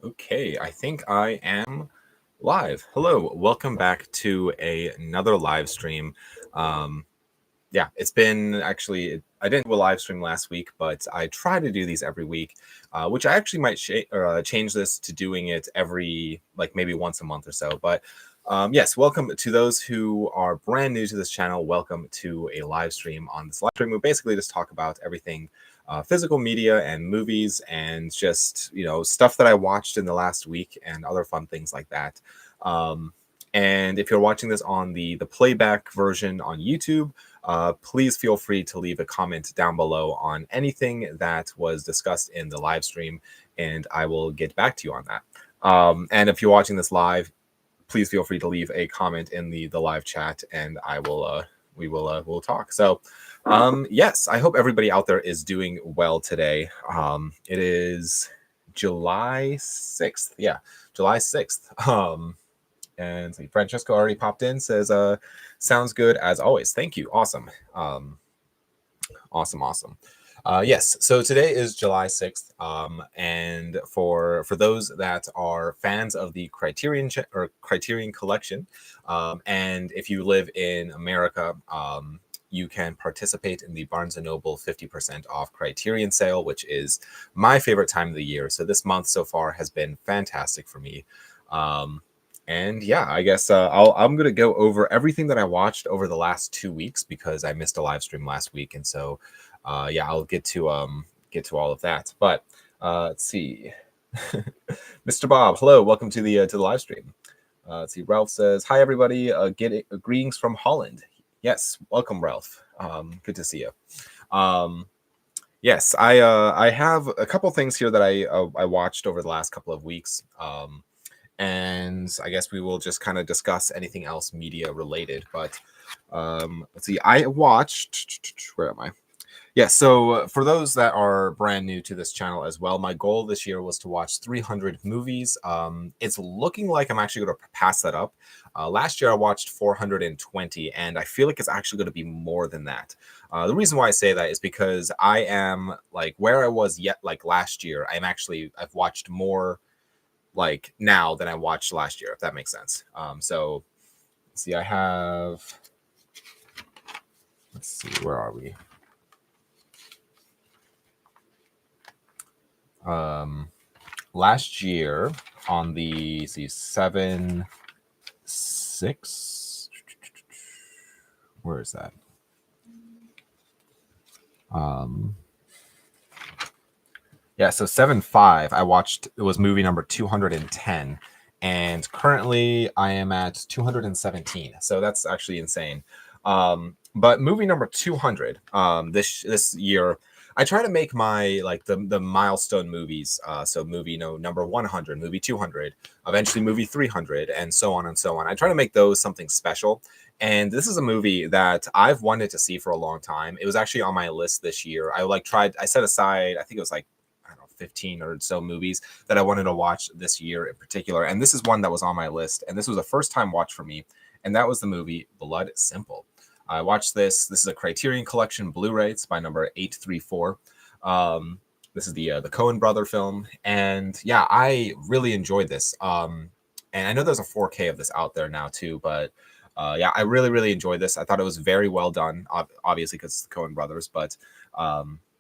Okay, I think I am live. Hello, welcome back to another live stream. Um, yeah, it's been I didn't do a live stream last week, but I try to do these every week, which I actually might change this to doing it every, like maybe once a month or so. But yes, welcome to those who are brand new to this channel. Welcome to a live stream. On this live stream, we basically just talk about everything physical media and movies and just, stuff that I watched in the last week and other fun things like that. And if you're watching this on the playback version on YouTube, please feel free to leave a comment down below on anything that was discussed in the live stream, and I will get back to you on that. And if you're watching this live, please feel free to leave a comment in the live chat, and I will we'll talk. So yes, I hope everybody out there is doing well today. It is July 6th. Yeah, July 6th. And Francesco already popped in, says sounds good as always. Thank you. Awesome. Awesome. Yes, so today is July 6th, and for those that are fans of the Criterion Collection, and if you live in America, you can participate in the Barnes & Noble 50% off Criterion sale, which is my favorite time of the year. So this month so far has been fantastic for me. And yeah, I guess I'm going to go over everything that I watched over the last 2 weeks because I missed a live stream last week. And so, yeah, I'll get to all of that. But let's see. Mr. Bob, hello. Welcome to the live stream. Let's see. Ralph says, hi, everybody. Greetings from Holland. Yes. Welcome, Ralph. Good to see you. Yes, I have a couple things here that I watched over the last couple of weeks. And I guess we will just kind of discuss anything else media related. But let's see. I watched. Where am I? Yeah. So for those that are brand new to this channel as well, my goal this year was to watch 300 movies. It's looking like I'm actually going to pass that up. Last year I watched 420, and I feel like it's actually going to be more than that. The reason why I say that is because I am like where I was like last year. I've watched more like now than I watched last year, if that makes sense. So see, I have, let's see, where are we? Last year on the 7-6, where is that? Yeah, so 7-5, I watched, it was movie number 210, and currently I am at 217. So that's actually insane. But movie number 200, this year, I try to make my like the milestone movies. So movie number 100, movie 200, eventually movie 300, and so on and so on. I try to make those something special. And this is a movie that I've wanted to see for a long time. It was actually on my list this year. I set aside, I think it was like 15 or so movies that I wanted to watch this year in particular. And this is one that was on my list. And this was a first time watch for me. And that was the movie Blood Simple. I watched this. This is a Criterion Collection Blu-ray. It's by number 834. This is the Coen brother film. And yeah, I really enjoyed this. And I know there's a 4K of this out there now too, but yeah, I really enjoyed this. I thought it was very well done, obviously because it's the Coen brothers, but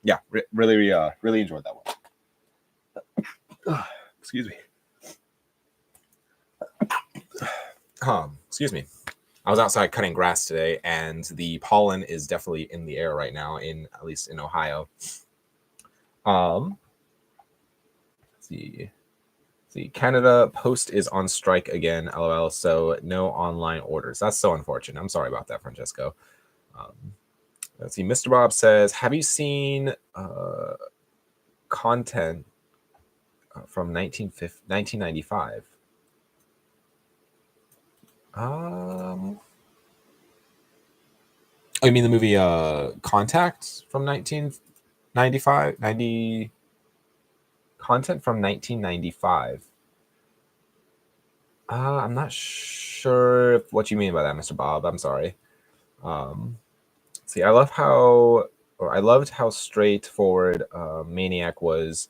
yeah, really enjoyed that one. Excuse me. Excuse me. I was outside cutting grass today, and the pollen is definitely in the air right now, at least in Ohio. Let's see. Canada Post is on strike again, LOL. So no online orders. That's so unfortunate. I'm sorry about that, Francesco. Let's see. Mr. Bob says, have you seen content from 1995? Oh, you mean the movie Contact from 1995? Content from 1995. I'm not sure what you mean by that, Mr. Bob. I'm sorry. See, I loved how straightforward Maniac was.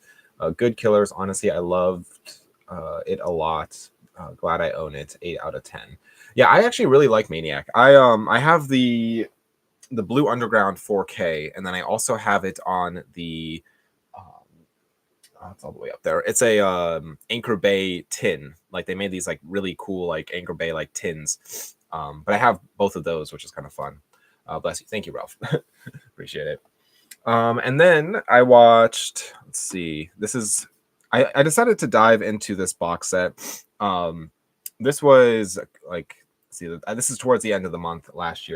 Good Killers. Honestly, I loved it a lot. Glad I own it. 8 out of 10. Yeah, I actually really like Maniac. I have the Blue Underground 4K, and then I also have it on the it's all the way up there. It's a Anchor Bay tin. Like they made these like really cool like Anchor Bay like tins. But I have both of those, which is kind of fun. Bless you. Thank you, Ralph. Appreciate it. And then I watched. Let's see. I decided to dive into this box set. This was like see this is towards the end of the month last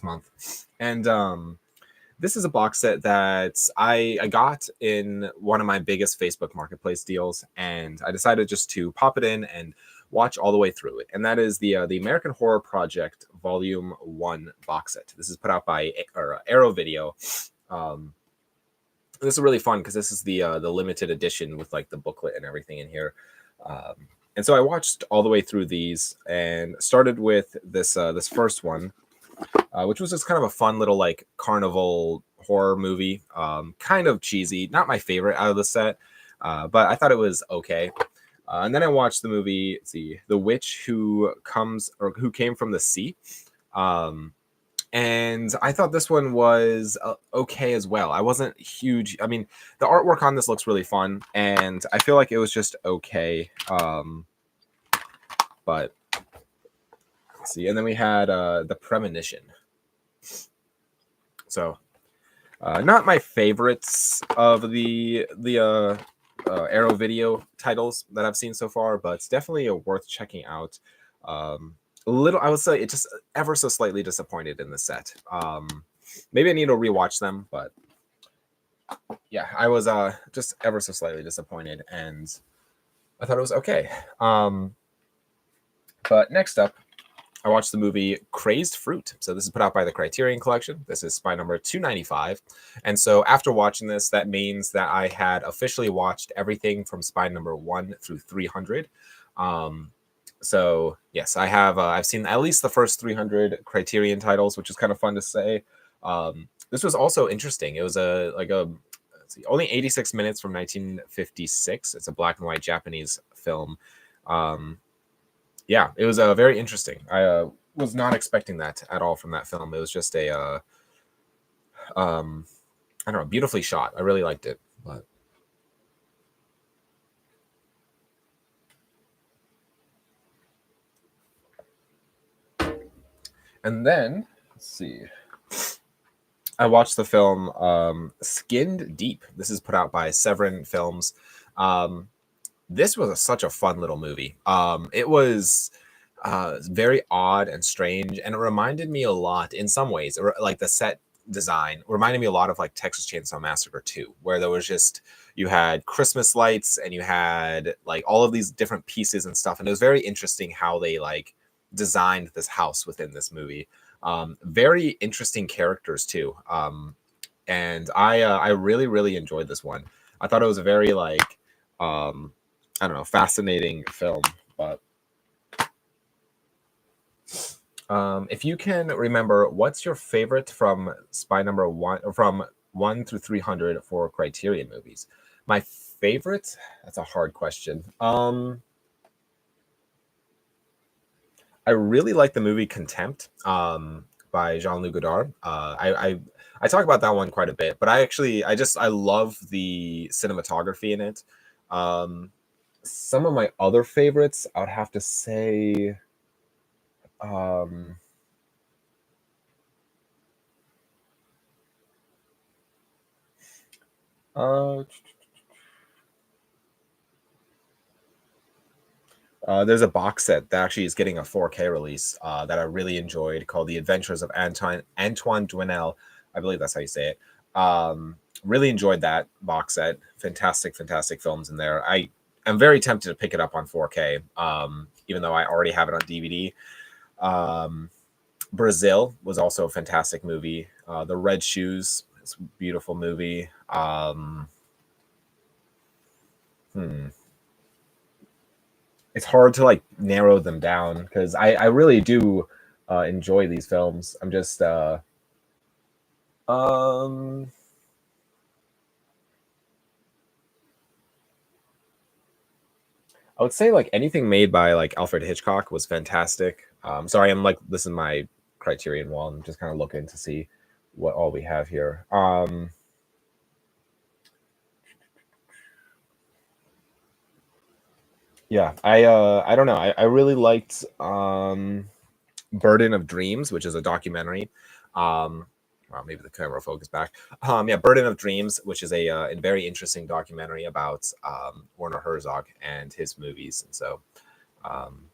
month, and this is a box set that I got in one of my biggest Facebook Marketplace deals, and I decided just to pop it in and watch all the way through it. And that is the American Horror Project Volume 1 box set. This is put out by Arrow Video. This is really fun because this is the limited edition with like the booklet and everything in here. And so I watched all the way through these and started with this first one, which was just kind of a fun little like carnival horror movie. Kind of cheesy, not my favorite out of the set, but I thought it was okay. And then I watched the movie, let's see, The Witch Who Came from the Sea. And I thought this one was okay as well. I wasn't huge. I mean, the artwork on this looks really fun, and I feel like it was just okay. But let's see, and then we had The Premonition. So, not my favorites of the Arrow Video titles that I've seen so far, but it's definitely worth checking out. A little, I would say, it just ever so slightly disappointed in the set. Maybe I need to rewatch them, but yeah, I was just ever so slightly disappointed, and I thought it was okay. But next up, I watched the movie Crazed Fruit. So this is put out by the Criterion Collection. This is spy number 295. And so after watching this, that means that I had officially watched everything from spy number 1 through 300. So yes, I have. I've seen at least the first 300 Criterion titles, which is kind of fun to say. This was also interesting. It was let's see, only 86 minutes from 1956. It's a black and white Japanese film. Yeah, it was very interesting. I was not expecting that at all from that film. It was just a, I don't know, beautifully shot. I really liked it. But and then let's see. I watched the film Skinned Deep. This is put out by Severin Films. This was such a fun little movie. It was very odd and strange, and it reminded me a lot in some ways, like the set design reminded me a lot of like Texas Chainsaw Massacre 2, where there was just you had Christmas lights and you had like all of these different pieces and stuff, and it was very interesting how they like designed this house within this movie. Very interesting characters too, and I really enjoyed this one. I thought it was a very like I don't know, fascinating film. But if you can remember, what's your favorite from spy number 1 or from 1 through 300 for Criterion movies? My favorite? That's a hard question. I really like the movie Contempt by Jean-Luc Godard. I talk about that one quite a bit, but I love the cinematography in it. Some of my other favorites, I would have to say, um, uh, there's a box set that actually is getting a 4K release that I really enjoyed called The Adventures of Antoine Duanel. I believe that's how you say it. Really enjoyed that box set. Fantastic films in there. I am very tempted to pick it up on 4K, even though I already have it on DVD. Brazil was also a fantastic movie. The Red Shoes, it's a beautiful movie. It's hard to like narrow them down because I really do enjoy these films. I'm just um I would say like anything made by like Alfred Hitchcock was fantastic. Sorry, I'm like this is my Criterion wall. I'm just kind of looking to see what all we have here. Yeah, I don't know. I really liked Burden of Dreams, which is a documentary. Well, maybe the camera focus back. Yeah, Burden of Dreams, which is a very interesting documentary about Werner Herzog and his movies. And so, um,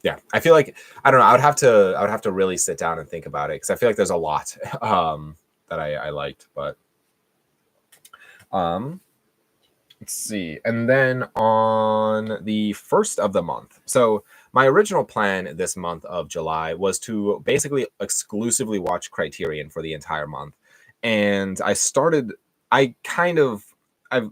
yeah, I feel like I don't know. I would have to really sit down and think about it because I feel like there's a lot that I liked. But um, let's see. And then on the first of the month. So my original plan this month of July was to basically exclusively watch Criterion for the entire month. And I kind of I've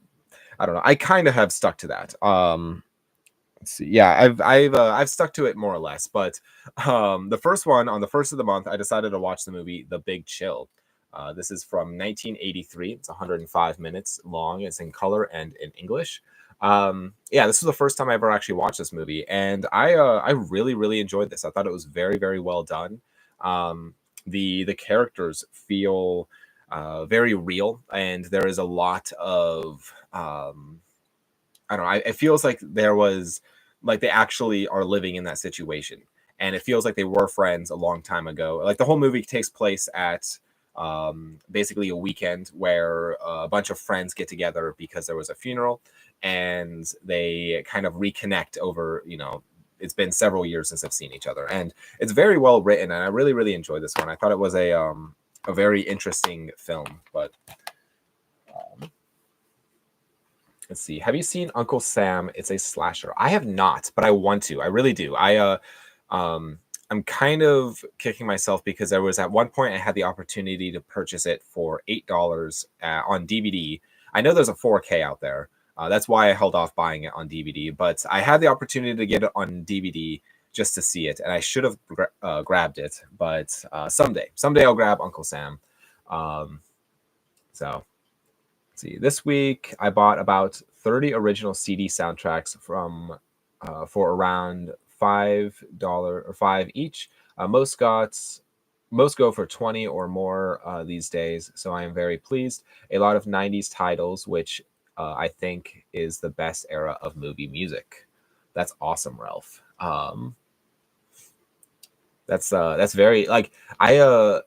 I don't know. I kind of have stuck to that. Let's see. Yeah, I've stuck to it more or less. But the first one on the first of the month, I decided to watch the movie The Big Chill. This is from 1983. It's 105 minutes long. It's in color and in English. Yeah, this was the first time I ever actually watched this movie, and I really really enjoyed this. I thought it was very very well done. The characters feel very real, and there is a lot of I don't know. It feels like there was like they actually are living in that situation, and it feels like they were friends a long time ago. Like the whole movie takes place at basically a weekend where a bunch of friends get together because there was a funeral, and they kind of reconnect over. It's been several years since they've seen each other, and it's very well written, and I really really enjoyed this one. I thought it was a very interesting film, but. Let's see. Have you seen Uncle Sam? It's a slasher. I have not, but I want to. I really do. Um I'm kind of kicking myself because there was at one point I had the opportunity to purchase it for $8 on DVD. I know there's a 4K out there. That's why I held off buying it on DVD, but I had the opportunity to get it on DVD just to see it, and I should have grabbed it. But someday I'll grab Uncle Sam. Um, so see, this week I bought about 30 original CD soundtracks from for around $5 or five each. Most go for 20 or more these days, so I am very pleased. A lot of 90s titles, which I think is the best era of movie music. That's awesome, Ralph. That's very like I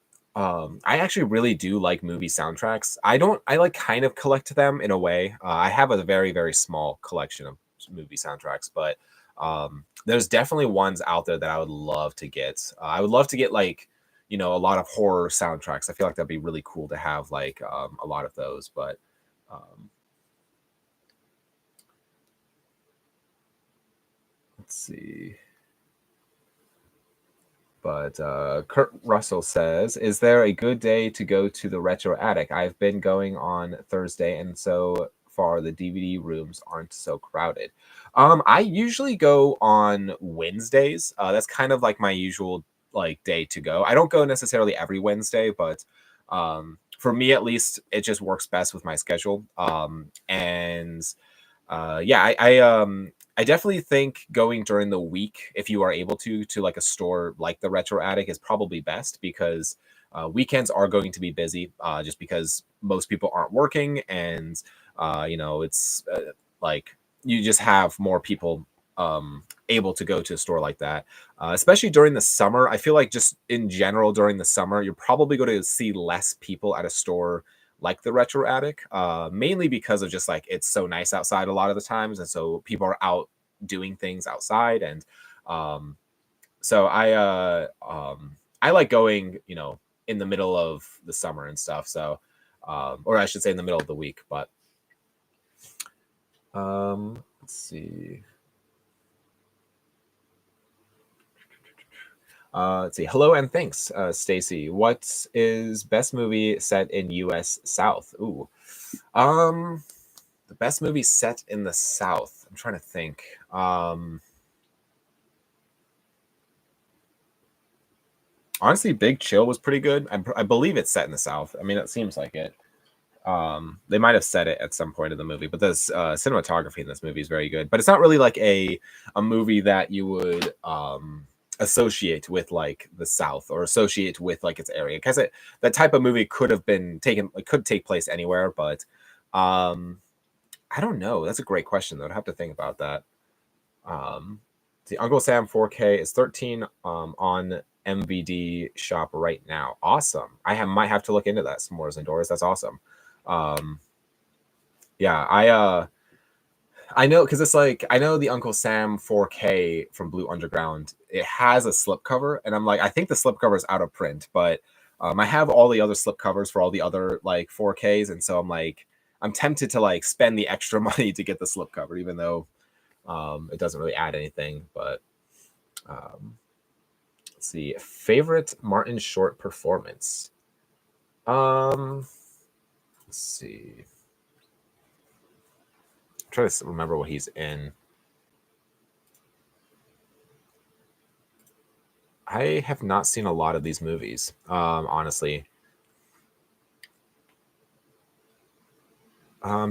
actually really do like movie soundtracks. I like kind of collect them in a way. I have a very very small collection of movie soundtracks, but there's definitely ones out there that I would love to get. I would love to get like a lot of horror soundtracks. I feel like that'd be really cool to have like a lot of those. But um, let's see. But Kurt Russell says, "Is there a good day to go to the Retro Attic? I've been going on Thursday, and so far the DVD rooms aren't so crowded." I usually go on Wednesdays. That's kind of like my usual like day to go. I don't go necessarily every Wednesday, but for me at least, it just works best with my schedule. And yeah, I definitely think going during the week, if you are able to like a store like the Retro Attic, is probably best because weekends are going to be busy, just because most people aren't working, and it's like you just have more people able to go to a store like that, especially during the summer. I feel like just in general during the summer, you're probably going to see less people at a store like the Retro Attic, mainly because of just like it's so nice outside a lot of the times, and so people are out doing things outside, and um, so I like going, in the middle of the summer and stuff. So, or I should say, in the middle of the week. But let's see. Let's see. Hello and thanks, Stacy. What is best movie set in U.S. South? Ooh, um, the best movie set in the South. I'm trying to think. Honestly, Big Chill was pretty good. I believe it's set in the South. I mean, it seems like it. They might have said it at some point in the movie, but the cinematography in this movie is very good. But it's not really like a movie that you would associate with like the South or associate with like its area, because that type of movie could have been taken, like, could take place anywhere. But um, I don't know. That's a great question though. I'd have to think about that. The Uncle Sam 4K is 13 on MVD shop right now. Awesome. Might have to look into that. S'mores indoors. That's awesome. Yeah, I know, because it's like, I know the Uncle Sam 4K from Blue Underground, it has a slipcover, and I'm like, I think the slipcover is out of print, but I have all the other slipcovers for all the other like 4Ks, and so I'm like, I'm tempted to like spend the extra money to get the slipcover, even though it doesn't really add anything. But let's see, favorite Martin Short performance. Let's see. Try to remember what he's in. I have not seen a lot of these movies, honestly.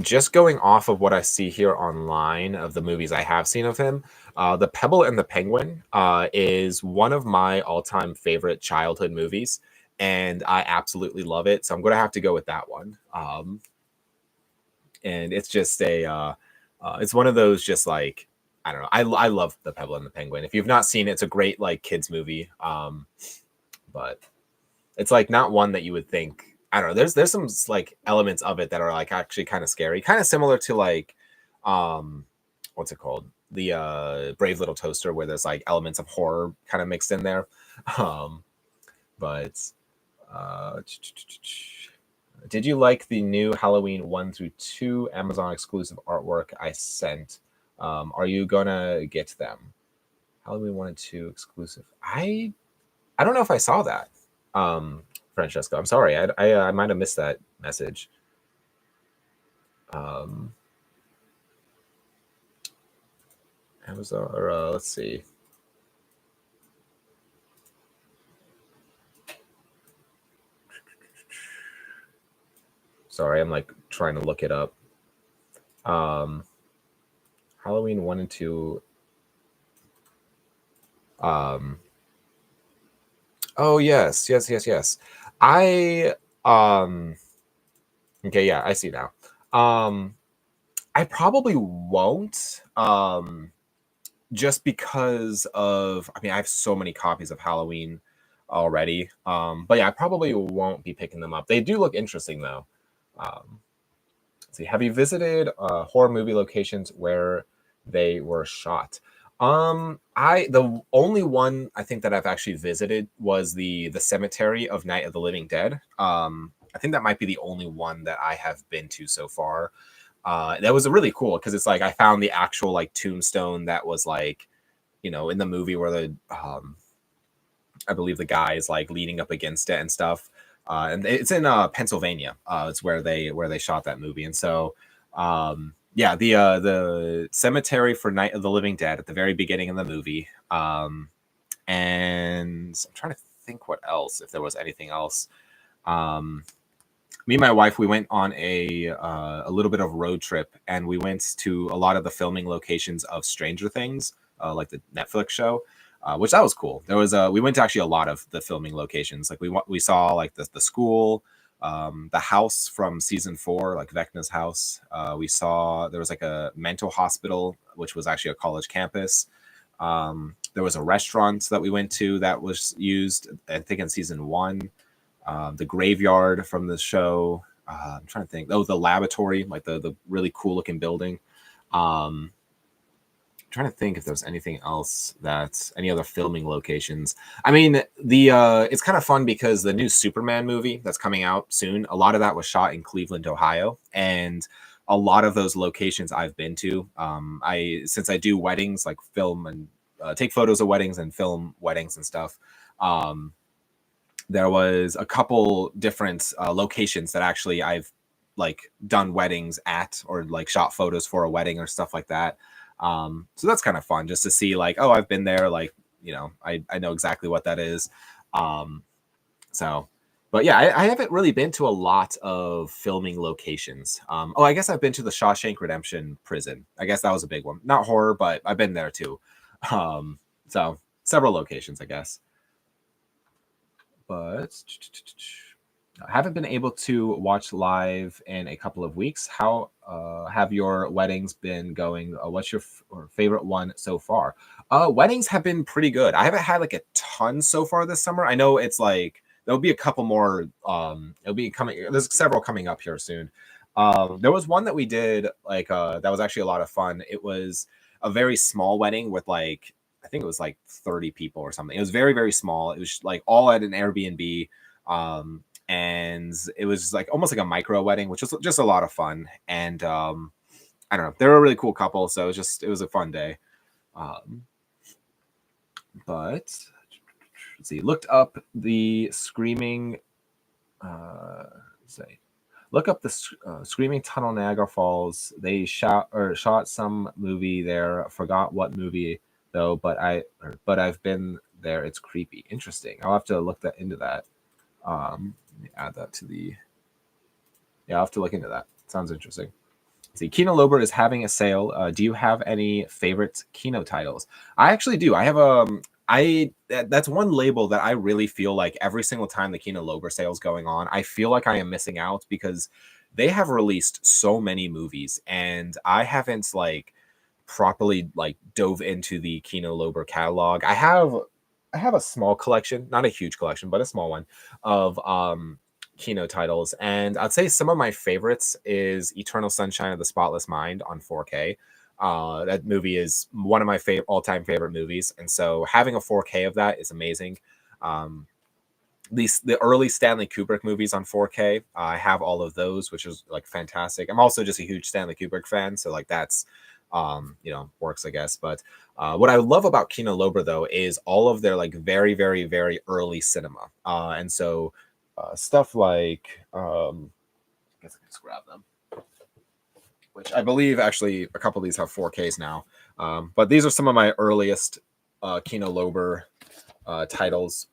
Just going off of what I see here online of the movies I have seen of him, The Pebble and the Penguin is one of my all-time favorite childhood movies, and I absolutely love it. So I'm going to have to go with that one. And it's just it's one of those, just like, I don't know. I love The Pebble and the Penguin. If you've not seen it, it's a great like kids movie. But it's like not one that you would think. I don't know. There's some like elements of it that are like actually kind of scary, kind of similar to like, what's it called? The Brave Little Toaster, where there's like elements of horror kind of mixed in there. But uh, did you like the new Halloween 1 through 2 Amazon exclusive artwork I sent? Are you gonna get them? Halloween 1 and 2 exclusive. I don't know if I saw that. Francesco, I'm sorry. I might have missed that message. Amazon, or let's see. Sorry, I'm like trying to look it up. Halloween 1 and 2. Oh yes. I okay, yeah, I see now. I probably won't. Just because of, I mean, I have so many copies of Halloween already. But yeah, I probably won't be picking them up. They do look interesting though. Let's see, have you visited horror movie locations where they were shot? The only one I think that I've actually visited was the cemetery of Night of the Living Dead. I think that might be the only one that I have been to so far. That was really cool because it's like I found the actual like tombstone that was like, in the movie where the I believe the guy is like leaning up against it and stuff. And it's in Pennsylvania. It's where they shot that movie. And so yeah, the cemetery for Night of the Living Dead at the very beginning of the movie. And I'm trying to think what else, if there was anything else. Me and my wife, we went on a little bit of road trip, and we went to a lot of the filming locations of Stranger Things, like the Netflix show, which that was cool. There was we went to actually a lot of the filming locations. Like we saw like the school, the house from season 4, like Vecna's house. We saw there was like a mental hospital, which was actually a college campus. There was a restaurant that we went to that was used, I think, in season 1. The graveyard from the show. I'm trying to think. Oh, the laboratory, like the really cool looking building. I'm trying to think if there's anything else any other filming locations. I mean, it's kind of fun because the new Superman movie that's coming out soon, a lot of that was shot in Cleveland, Ohio, and a lot of those locations I've been to. Since I do weddings, like film and take photos of weddings and film weddings and stuff. There was a couple different locations that actually I've like done weddings at, or like shot photos for a wedding or stuff like that. So that's kind of fun just to see like, oh, I've been there. Like, I know exactly what that is. So But yeah, I haven't really been to a lot of filming locations. Oh, I guess I've been to the Shawshank Redemption prison. I guess that was a big one. Not horror, but I've been there too. So several locations, I guess. But I haven't been able to watch live in a couple of weeks. How have your weddings been going? What's your favorite one so far? Weddings have been pretty good. I haven't had like a ton so far this summer. I know it's like there'll be a couple more. It'll be coming. There's several coming up here soon. There was one that we did like that was actually a lot of fun. It was a very small wedding with like I think it was like 30 people or something. It was very very small. It was like all at an Airbnb. And it was like almost like a micro wedding, which was just a lot of fun. And I don't know, they were a really cool couple, so it was a fun day. But let's see, looked up the Screaming. Say, look up the Screaming Tunnel Niagara Falls. They shot some movie there. Forgot what movie though, but I've been there. It's creepy. Interesting. I'll have to look into that. Let me add that to the. Yeah, I'll have to look into that. Sounds interesting. Let's see, Kino Lorber is having a sale. Do you have any favorite Kino titles? I actually do. I have that's one label that I really feel like every single time the Kino Lorber sale is going on, I feel like I am missing out because they have released so many movies and I haven't like properly like dove into the Kino Lorber catalog. I have a small collection, not a huge collection, but a small one of Kino titles. And I'd say some of my favorites is Eternal Sunshine of the Spotless Mind on 4K. That movie is one of my all-time favorite movies. And so having a 4K of that is amazing. The early Stanley Kubrick movies on 4K, I have all of those, which is like fantastic. I'm also just a huge Stanley Kubrick fan. So like that's, works, I guess. But what I love about Kino Lorber though is all of their like very, very, very early cinema. And so stuff like I guess I can just grab them, which I believe actually a couple of these have 4Ks now. But these are some of my earliest Kino Lorber titles.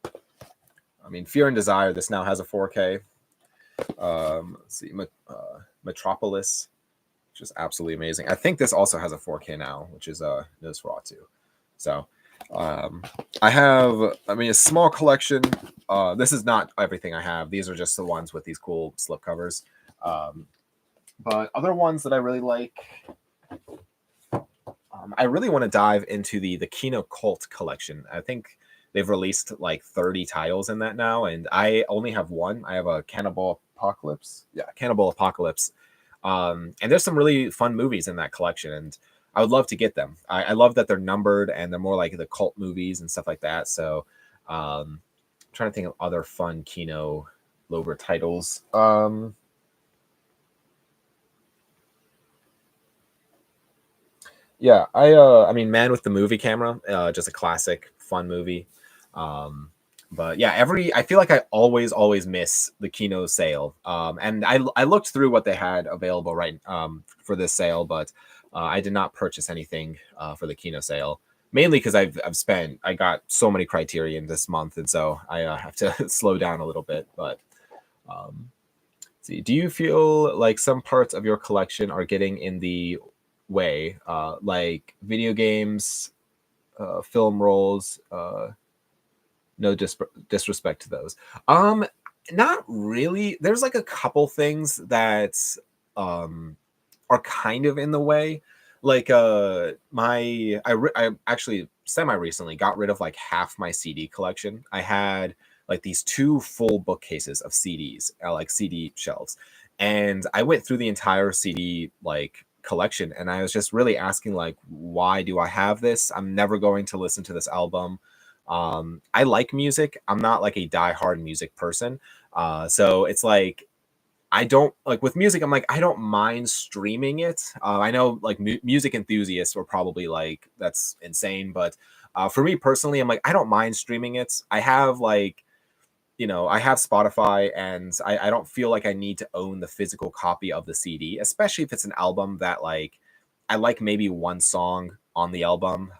I mean, Fear and Desire, this now has a 4K. Let's see, Metropolis, which is absolutely amazing. I think this also has a 4K now, which is Nosferatu. So I have, a small collection. This is not everything I have. These are just the ones with these cool slip covers. But other ones that I really like, I really want to dive into the Kino Cult collection. I think they've released like 30 titles in that now, and I only have one. I have a Cannibal Apocalypse. Yeah, Cannibal Apocalypse. And there's some really fun movies in that collection, and I would love to get them. I love that they're numbered and they're more like the cult movies and stuff like that. So I'm trying to think of other fun Kino Lorber titles. Yeah, I mean, Man with the Movie Camera, just a classic, fun movie. But yeah, I feel like I always miss the Kino sale. And I looked through what they had available for this sale, but I did not purchase anything for the Kino sale, mainly because I got so many Criterion this month, and so I have to slow down a little bit. But see, do you feel like some parts of your collection are getting in the way, like video games, film rolls? No disrespect to those. Not really. There's like a couple things that are kind of in the way. Like I actually semi recently got rid of like half my CD collection. I had like these two full bookcases of CDs, like CD shelves, and I went through the entire CD like collection, and I was just really asking like, why do I have this? I'm never going to listen to this album. I like music. I'm not like a diehard music person. So it's like I don't like with music. I'm like I don't mind streaming it. I know like music enthusiasts are probably like that's insane, but for me personally, I'm like I don't mind streaming it. I have like I have Spotify, and I don't feel like I need to own the physical copy of the CD, especially if it's an album that like I like maybe one song on the album.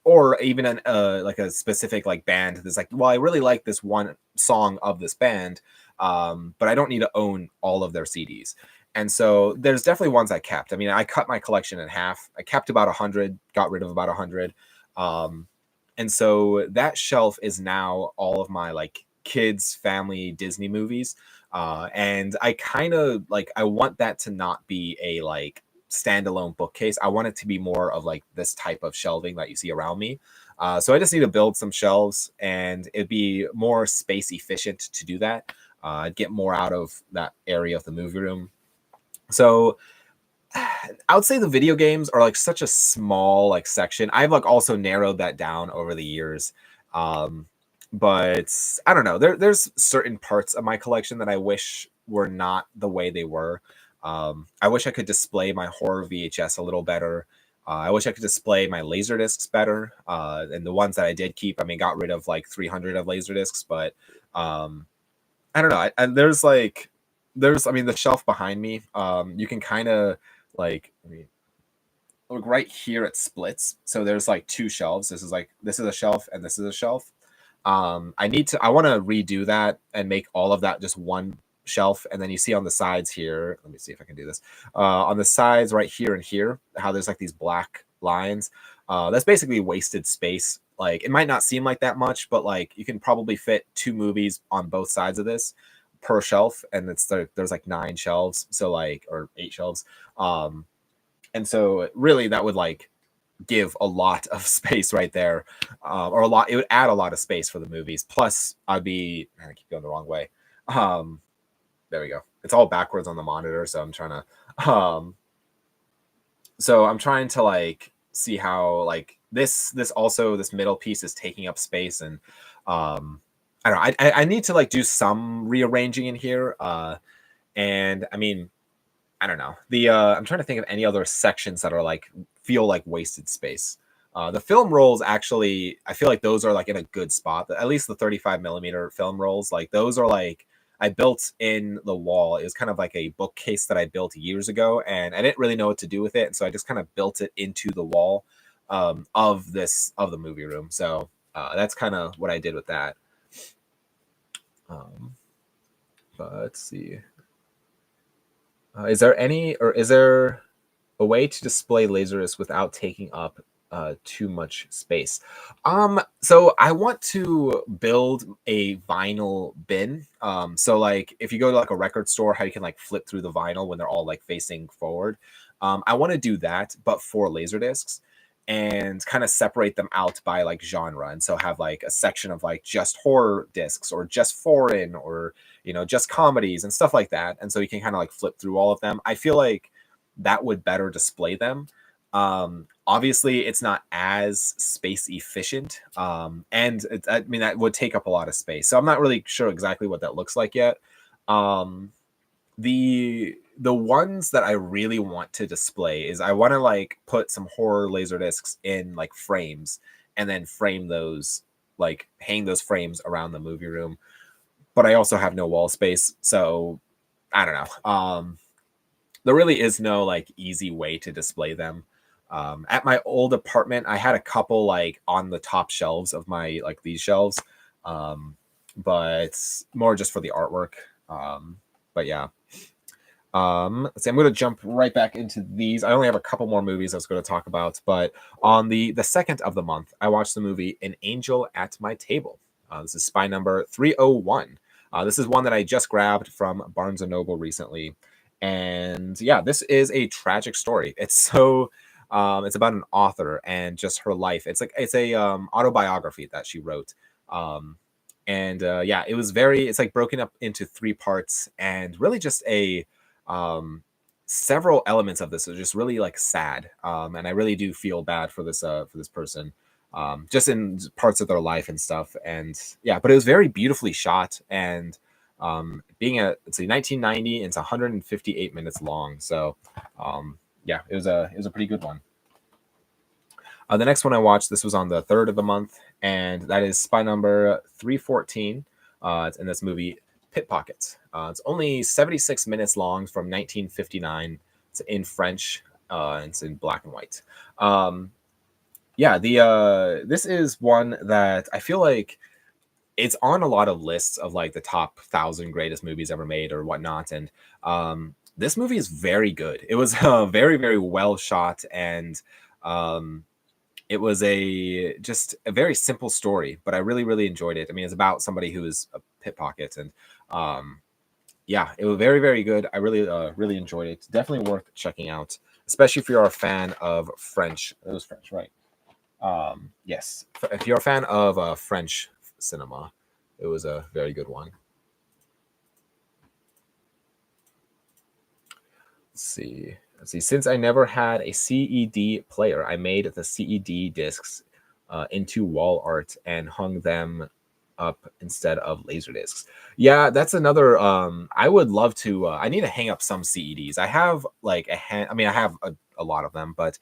or even an like a specific like band that's like, well, I really like this one song of this band, but I don't need to own all of their CDs. And so there's definitely ones I kept. I mean, I cut my collection in half. I kept about 100, got rid of about 100. Um, and so that shelf is now all of my like kids, family Disney movies. And I kind of like, I want that to not be a like standalone bookcase. I want it to be more of like this type of shelving that you see around me. So I just need to build some shelves, and it'd be more space efficient to do that. I'd get more out of that area of the movie room. So I would say the video games are like such a small like section. I've like also narrowed that down over the years. Um, but I don't know. There's certain parts of my collection that I wish were not the way they were. I wish I could display my horror VHS a little better. I wish I could display my laser discs better. And the ones that I did keep, I mean, got rid of like 300 of laser discs, but um, I don't know. And I mean, the shelf behind me, you can kind of like, I mean, look right here, it splits. So there's like two shelves. This is a shelf and this is a shelf. I want to redo that and make all of that just one shelf. And then you see on the sides here, let me see if I can do this. On the sides right here and here, how there's like these black lines. That's basically wasted space. Like it might not seem like that much, but like you can probably fit two movies on both sides of this per shelf, and there's like 9 shelves, so like, or 8 shelves. And so really that would like give a lot of space right there, or a lot. It would add a lot of space for the movies. Plus, I keep going the wrong way. Um, there we go. It's all backwards on the monitor, so I'm trying to. So I'm trying to like see how like this middle piece is taking up space, and I don't know. I need to like do some rearranging in here. And I mean, I don't know. I'm trying to think of any other sections that are like feel like wasted space. The film rolls actually, I feel like those are like in a good spot. At least the 35 millimeter film rolls, like those are like I built in the wall. It was kind of like a bookcase that I built years ago, and I didn't really know what to do with it, and so I just kind of built it into the wall of the movie room. So that's kind of what I did with that. Um, but let's see. Is there a way to display Laserdisc without taking up too much space? So I want to build a vinyl bin. So like if you go to like a record store, how you can like flip through the vinyl when they're all like facing forward. I want to do that, but for Laserdiscs, and kind of separate them out by like genre. And so have like a section of like just horror discs, or just foreign, or just comedies and stuff like that. And so you can kind of like flip through all of them. I feel like that would better display them. Obviously, it's not as space efficient, and I mean that would take up a lot of space. So I'm not really sure exactly what that looks like yet. Um, the ones that I really want to display is I want to like put some horror laser discs in like frames, and then frame those, like hang those frames around the movie room. But I also have no wall space, so I don't know. There really is no like easy way to display them. At my old apartment, I had a couple like on the top shelves of my like these shelves, but more just for the artwork. But yeah. Let's see, I'm going to jump right back into these. I only have a couple more movies I was going to talk about, but on the second of the month, I watched the movie An Angel at My Table. This is spy number 301. This is one that I just grabbed from Barnes and Noble recently, and yeah, this is a tragic story. It's about an author and just her life. It's a autobiography that she wrote. And yeah, it's like broken up into 3 parts, and really just um, several elements of this are just really like sad. And I really do feel bad for this person, just in parts of their life and stuff. And yeah, but it was very beautifully shot, and it's a 1990, and it's 158 minutes long. So yeah, it was a pretty good one. The next one I watched, this was on the third of the month, and that is Spy Number 314. It's in this movie Pickpockets. It's only 76 minutes long, from 1959. It's in French. It's in black and white. yeah, the this is one that I feel like it's on a lot of lists of like the top 1,000 greatest movies ever made or whatnot. And this movie is very good. It was very, very well shot, and um, it was a just a very simple story, but I really, really enjoyed it. I mean, it's about somebody who is a pickpocket, and um, yeah, it was very, very good. I really, really enjoyed it. Definitely worth checking out, especially if you're a fan of French. It was French, right? Yes, if you're a fan of French cinema, it was a very good one. Let's see. Let's see. Since I never had a CED player, I made the CED discs into wall art and hung them up instead of laser discs. Yeah, that's another. I would love to. I need to hang up some CEDs. I have like a hand. I mean, I have a lot of them, but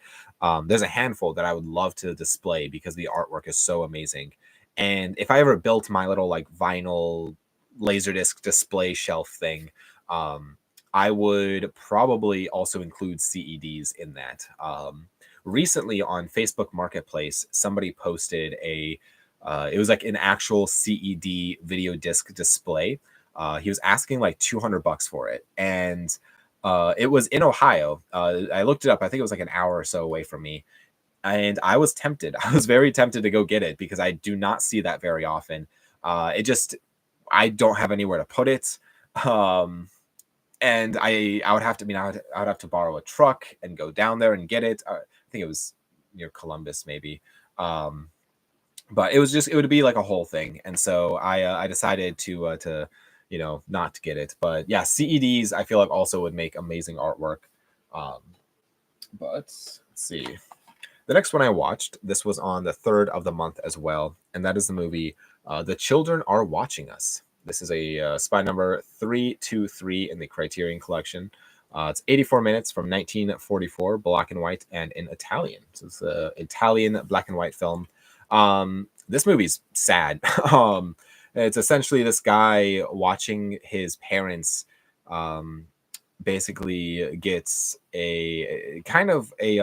there's a handful that I would love to display because the artwork is so amazing. And if I ever built my little like vinyl laserdisc display shelf thing, I would probably also include CEDs in that. Recently on Facebook Marketplace, somebody posted it was like an actual CED video disc display. He was asking like $200 for it, and it was in Ohio. I looked it up. I think it was like an hour or so away from me, and I was tempted. I was very tempted to go get it because I do not see that very often. It just I don't have anywhere to put it. Um, and I would have to, I would have to borrow a truck and go down there and get it. I think it was near Columbus, maybe. Um, but it was just, it would be like a whole thing. And so I decided to, not get it. But yeah, CEDs, I feel like also would make amazing artwork. Um, but let's see. The next one I watched, this was on the 3rd of the month as well, and that is the movie The Children Are Watching Us. This is a spy number 323 in the Criterion Collection. It's 84 minutes from 1944, black and white, and in Italian. So it's an Italian black and white film. This movie's sad. It's essentially this guy watching his parents basically gets a kind of a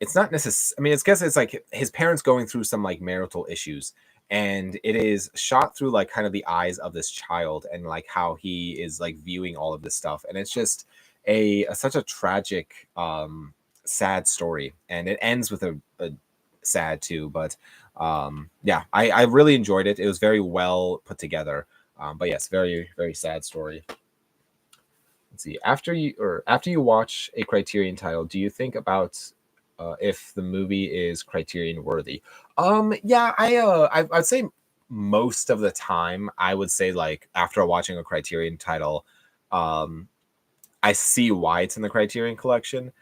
it's not necessarily, I mean, it's guess it's like his parents going through some like marital issues, and it is shot through like kind of the eyes of this child and like how he is like viewing all of this stuff, and it's just a such a tragic sad story, and it ends with a sad too, but yeah, I really enjoyed it. It was very well put together, but yes, very, very sad story. Let's see. After you watch a Criterion title, do you think about if the movie is Criterion worthy? Yeah, I'd say most of the time, I would say like after watching a Criterion title, um, I see why it's in the Criterion Collection.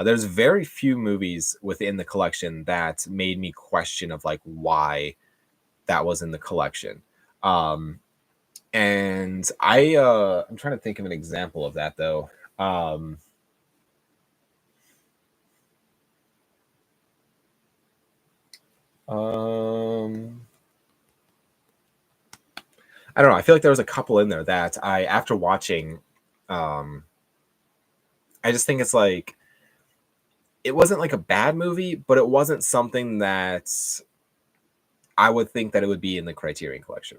There's very few movies within the collection that made me question of like why that was in the collection. Um, and I'm trying to think of an example of that though. Um, um, I don't know. I feel like there was a couple in there that after watching, um, I just think it's like it wasn't like a bad movie, but it wasn't something that I would think that it would be in the Criterion Collection.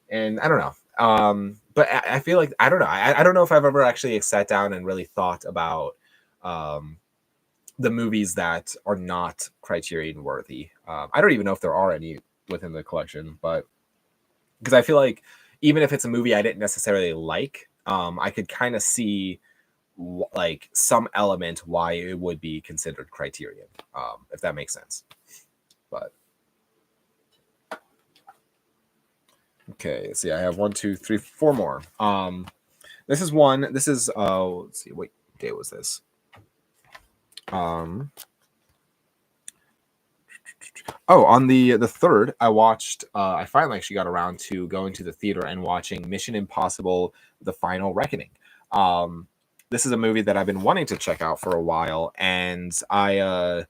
And I don't know. But I feel like I don't know. I don't know if I've ever actually sat down and really thought about um, the movies that are not Criterion worthy. I don't even know if there are any within the collection, but because I feel like even if it's a movie I didn't necessarily like, I could kind of see like some element why it would be considered Criterion, if that makes sense. But okay, see, I have one, two, three, four more. This is one. This is let's see, what day was this? Um, Oh, on the third, I watched. I finally actually got around to going to the theater and watching Mission Impossible: The Final Reckoning. Um, this is a movie that I've been wanting to check out for a while, and I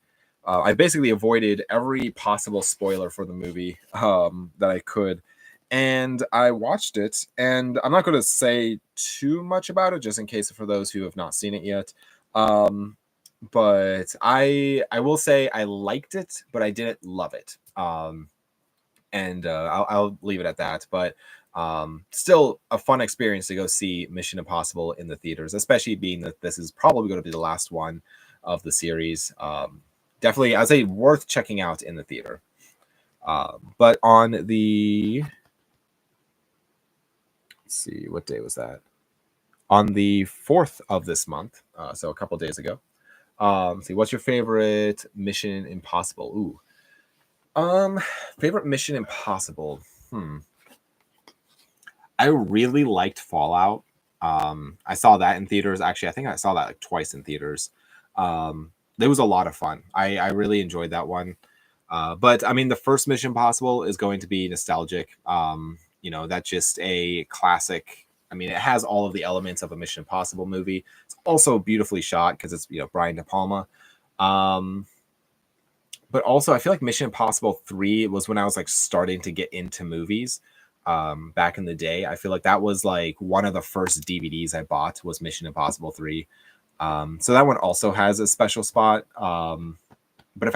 basically avoided every possible spoiler for the movie that I could, and I watched it. And I'm not going to say too much about it, just in case for those who have not seen it yet. Um, but I will say I liked it, but I didn't love it. And I'll leave it at that. But still a fun experience to go see Mission Impossible in the theaters, especially being that this is probably going to be the last one of the series. Definitely, I'd say worth checking out in the theater. But on the, let's see, what day was that? On the 4th of this month, so a couple days ago. Let's see, what's your favorite Mission Impossible? Ooh. Favorite Mission Impossible. I really liked Fallout. I saw that in theaters. Actually, I think I saw that like twice in theaters. It was a lot of fun. I really enjoyed that one. But I mean, the first Mission Impossible is going to be nostalgic. That's just a classic. I mean, it has all of the elements of a Mission Impossible movie. It's also beautifully shot because it's Brian De Palma. But also, I feel like Mission Impossible 3 was when I was like starting to get into movies. Back in the day, I feel like that was like one of the first DVDs I bought was Mission Impossible 3. So that one also has a special spot. But if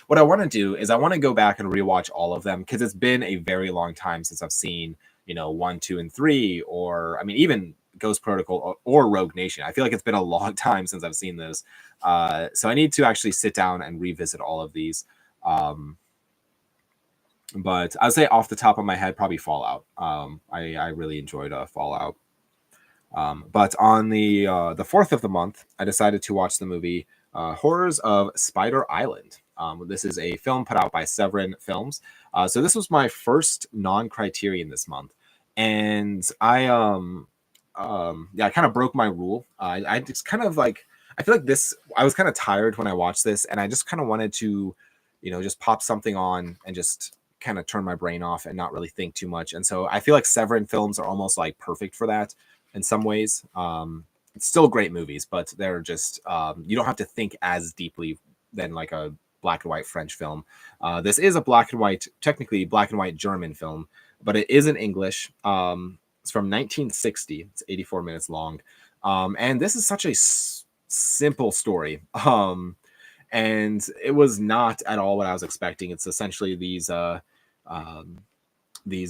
what I want to do is I want to go back and rewatch all of them because it's been a very long time since I've seen 1, 2, and 3, or I mean even Ghost Protocol or Rogue Nation. I feel like it's been a long time since I've seen those. So I need to actually sit down and revisit all of these. But I'd say off the top of my head, probably Fallout. I really enjoyed Fallout. But on the 4th of the month, I decided to watch the movie Horrors of Spider Island. This is a film put out by Severin Films. So this was my first non-Criterion this month, and I kind of broke my rule. I just kind of like I feel like this. I was kind of tired when I watched this, and I just kind of wanted to, just pop something on and just kind of turn my brain off and not really think too much. And so I feel like Severin Films are almost like perfect for that in some ways. It's still great movies, but they're just you don't have to think as deeply than like a black and white French film. This is a technically black and white German film, but it is in English. It's from 1960. It's 84 minutes long, and this is such a simple story. And it was not at all what I was expecting. It's essentially these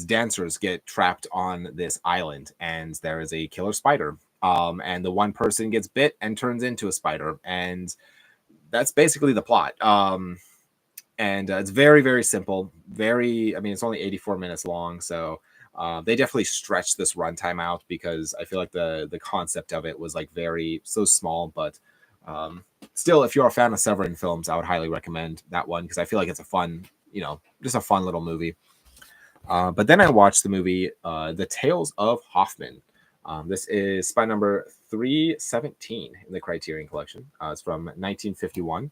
dancers get trapped on this island, and there is a killer spider. And the one person gets bit and turns into a spider, and that's basically the plot. And it's very, very simple. It's only 84 minutes long, so they definitely stretched this runtime out because I feel like the concept of it was like very so small, but still, if you're a fan of Severin Films, I would highly recommend that one because I feel like it's a fun, just a fun little movie. But then I watched the movie The Tales of Hoffmann. This is spy number 317 in the Criterion Collection. It's from 1951.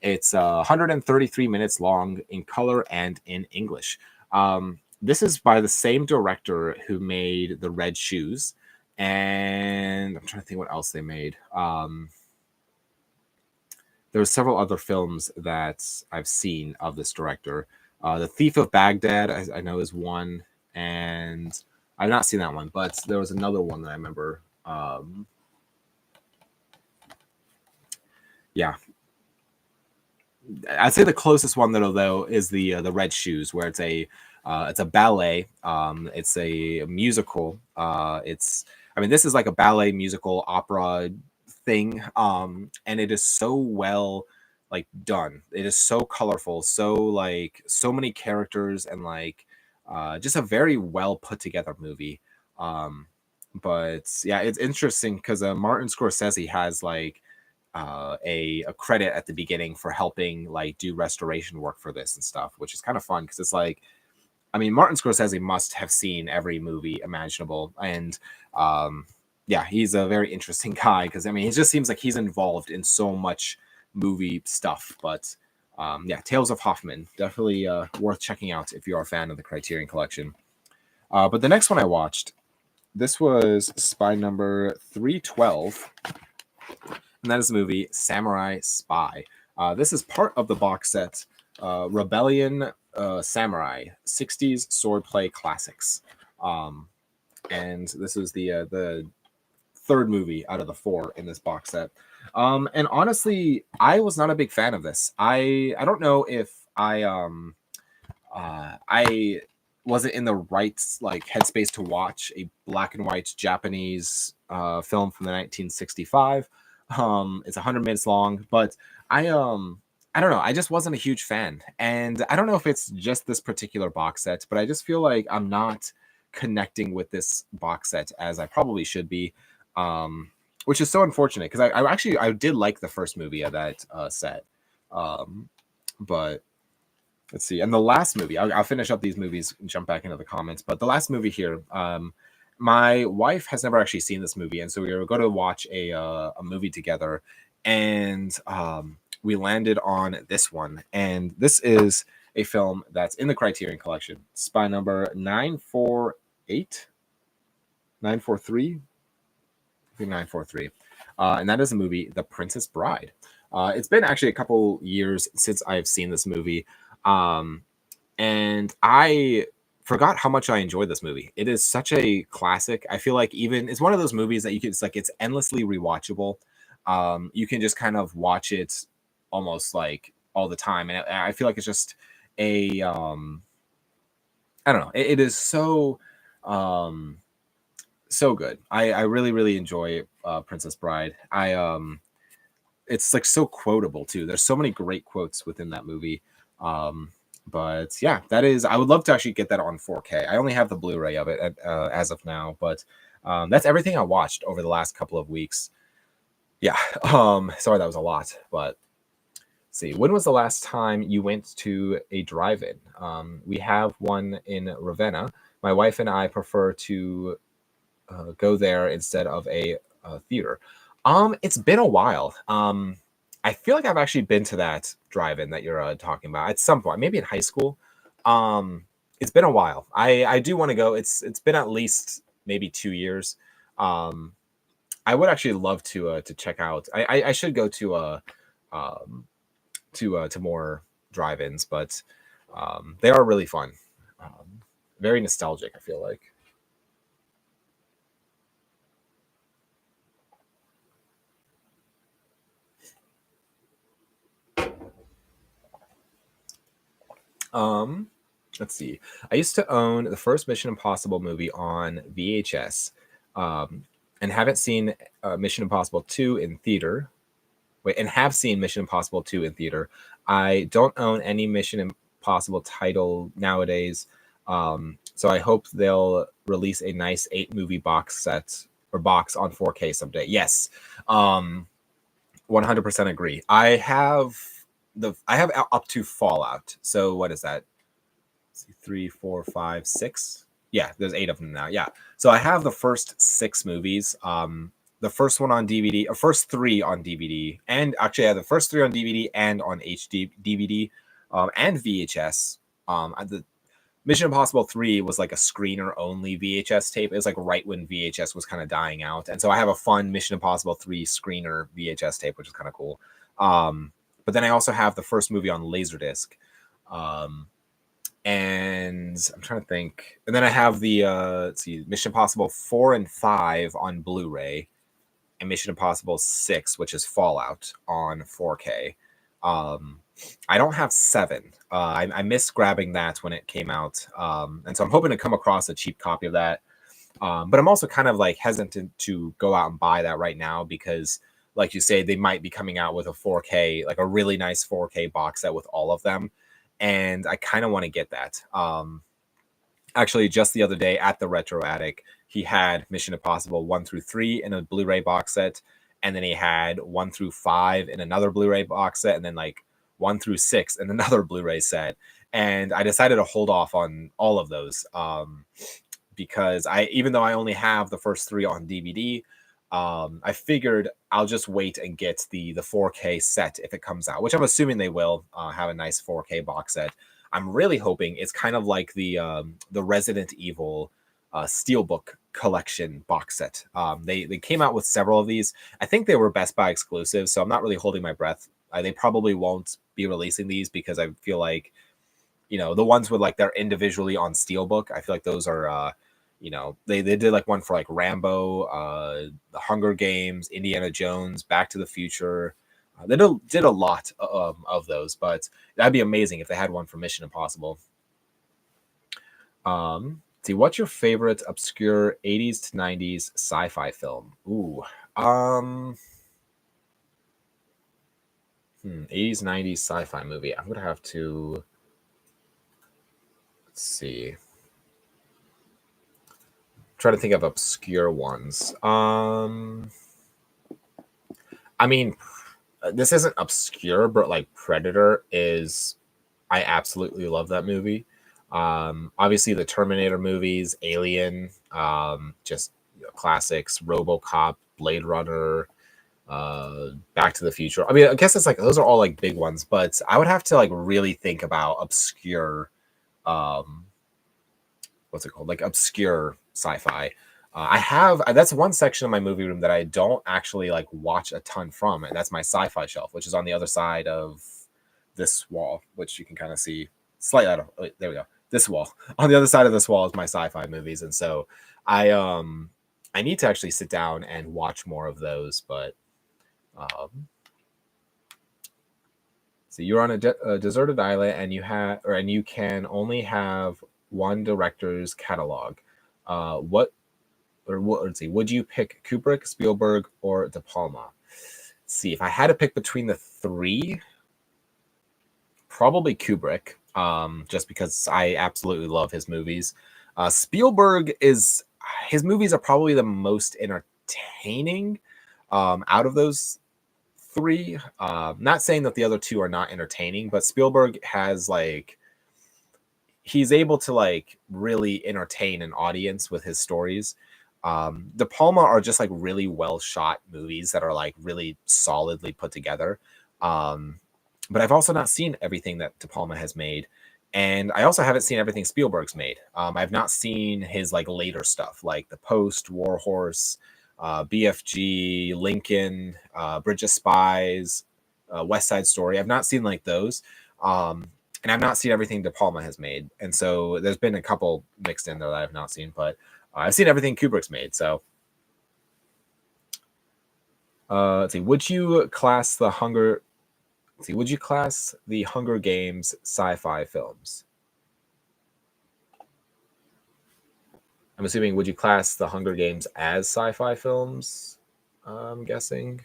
It's 133 minutes long in color and in English. This is by the same director who made The Red Shoes. And I'm trying to think what else they made. There were several other films that I've seen of this director. The Thief of Baghdad, I know, is one, and I've not seen that one, but there was another one that I remember. Yeah, I'd say the closest one though is the Red Shoes, where it's a ballet. It's a musical. This is like a ballet musical opera thing, and it is so well like done. It is so colorful, so many characters, and just a very well put together movie. But yeah, it's interesting because Martin Scorsese has a credit at the beginning for helping do restoration work for this and stuff, which is kind of fun because it's Martin Scorsese must have seen every movie imaginable, and he's a very interesting guy because he just seems like he's involved in so much movie stuff. But Tales of Hoffmann, definitely worth checking out if you're a fan of the Criterion Collection. But the next one I watched, this was spy number 312, and that is the movie Samurai Spy. This is part of the box set Rebellion Samurai 60s Swordplay Classics. And this is the third movie out of the four in this box set. And honestly, I was not a big fan of this. I don't know if I wasn't in the right like headspace to watch a black and white Japanese film from the 1965. It's 100 minutes long, but I don't know. I just wasn't a huge fan, and I don't know if it's just this particular box set, but I just feel like I'm not connecting with this box set as I probably should be, which is so unfortunate because I actually I did like the first movie of that set, but let's see. And the last movie, I'll finish up these movies and jump back into the comments. But the last movie here, my wife has never actually seen this movie, and so we were going to watch a movie together, and we landed on this one. And this is a film that's in the Criterion Collection. It's by number 948, 943, I think 943, and that is the movie The Princess Bride. It's been actually a couple years since I've seen this movie. And I forgot how much I enjoyed this movie. It is such a classic. I feel like even it's one of those movies that you can, it's endlessly rewatchable. You can just kind of watch it almost like all the time. And I feel like it's just a, I don't know. It is so, so good. I really, really enjoy Princess Bride. It's like so quotable too. There's so many great quotes within that movie. But yeah, that is, I would love to actually get that on 4K. I only have the Blu-ray of it as of now, but that's everything I watched over the last couple of weeks. Yeah. Sorry, that was a lot, but let's see. When was the last time you went to a drive-in? We have one in Ravenna. My wife and I prefer to go there instead of a theater. It's been a while. I feel like I've actually been to that drive-in that you're talking about at some point, maybe in high school. It's been a while. I do want to go. It's been at least maybe 2 years. I would actually love to check out. I should go to more drive-ins, but they are really fun. Very nostalgic, I feel like. Let's see. I used to own the first Mission Impossible movie on VHS, and haven't seen Mission Impossible 2 in theater. Wait, and have seen Mission Impossible 2 in theater. I don't own any Mission Impossible title nowadays, so I hope they'll release a nice 8-movie box set or box on 4K someday. Yes, 100% agree. I have up to Fallout. So what is that? Let's see, 3, 4, 5, 6. Yeah, there's 8 of them now. Yeah. So I have the first 6 movies. The first one on DVD, or first 3 on DVD, and actually I have the first 3 on DVD and on HD DVD, and VHS. The Mission Impossible 3 was like a screener only VHS tape. It was like right when VHS was kind of dying out, and so I have a fun Mission Impossible 3 screener VHS tape, which is kind of cool. But then I also have the first movie on Laserdisc. And I'm trying to think. And then I have the let's see, Mission Impossible 4 and 5 on Blu-ray, and Mission Impossible 6, which is Fallout, on 4K. I don't have 7. I missed grabbing that when it came out. And so I'm hoping to come across a cheap copy of that. But I'm also kind of like hesitant to go out and buy that right now because, like you say, they might be coming out with a 4K, like a really nice 4K box set with all of them. And I kind of want to get that. Actually, just the other day at the Retro Attic, he had Mission Impossible 1 through 3 in a Blu-ray box set. And then he had 1 through 5 in another Blu-ray box set. And then like 1 through 6 in another Blu-ray set. And I decided to hold off on all of those because even though I only have the first 3 on DVD, I figured I'll just wait and get the 4K set if it comes out, which I'm assuming they will have a nice 4K box set. I'm really hoping it's kind of like the Resident Evil Steelbook collection box set. They came out with several of these. I think they were Best Buy exclusives, so I'm not really holding my breath. They probably won't be releasing these because I feel like, the ones with like they're individually on Steelbook, I feel like those are they did like one for like Rambo, the Hunger Games, Indiana Jones, Back to the Future. They did a lot of those, but that'd be amazing if they had one for Mission Impossible. See, what's your favorite obscure 80s to 90s sci-fi film? Ooh. 80s, 90s sci-fi movie. I'm gonna have to, let's see. Try to think of obscure ones. I mean, this isn't obscure, but like Predator is, I absolutely love that movie. Obviously the Terminator movies, Alien, just classics, RoboCop, Blade Runner, Back to the Future. I mean, I guess it's like those are all like big ones, but I would have to like really think about obscure, um, what's it called? Like obscure sci-fi. I have that's one section of my movie room that I don't actually like watch a ton from, and that's my sci-fi shelf, which is on the other side of this wall, which you can kind of see slightly out of. There we go. This wall. On the other side of this wall is my sci-fi movies, and so I need to actually sit down and watch more of those. But so you're on a deserted island, and you can only have one director's catalog. What let's see, would you pick Kubrick, Spielberg, or De Palma? Let's see, if I had to pick between the three, probably Kubrick, just because I absolutely love his movies. Spielberg his movies are probably the most entertaining out of those three. Not saying that the other two are not entertaining, but Spielberg has like he's able to like really entertain an audience with his stories. De Palma are just like really well shot movies that are like really solidly put together. But I've also not seen everything that De Palma has made, and I also haven't seen everything Spielberg's made. I've not seen his like later stuff, like The Post, War Horse, BFG, Lincoln, Bridge of Spies, West Side Story. I've not seen like those, and I've not seen everything De Palma has made, and so there's been a couple mixed in there that I've not seen, but I've seen everything Kubrick's made. So let's see. Would you class the Hunger Games sci-fi films? I'm assuming, would you class the Hunger Games as sci-fi films? I'm guessing.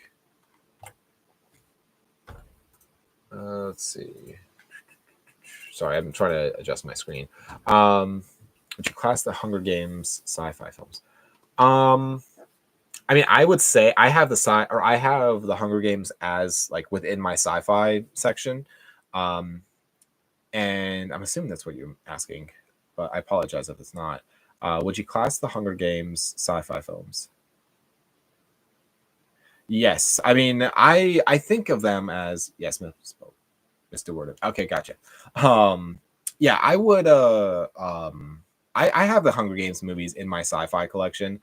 Let's see. Sorry, I'm trying to adjust my screen. Would you class the Hunger Games sci-fi films? I mean, I would say I have the Hunger Games as like within my sci-fi section, and I'm assuming that's what you're asking, but I apologize if it's not. Would you class the Hunger Games sci-fi films? Yes, I mean, I think of them as yes, Mr. Word. Okay, gotcha. Yeah, I would. I have the Hunger Games movies in my sci-fi collection.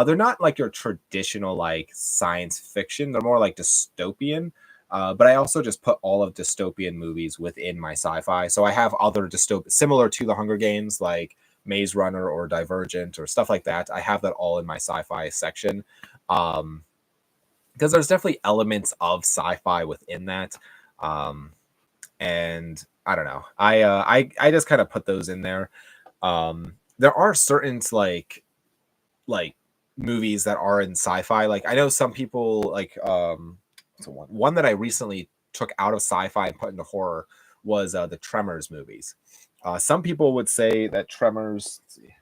They're not like your traditional like science fiction. They're more like dystopian. But I also just put all of dystopian movies within my sci-fi. So I have other similar to the Hunger Games, like Maze Runner or Divergent or stuff like that. I have that all in my sci-fi section. Because there's definitely elements of sci-fi within that. And I don't know. I just kind of put those in there. There are certain like movies that are in sci-fi. Like I know some people like so one that I recently took out of sci-fi and put into horror was the Tremors movies. Some people would say that Tremors. Let's see.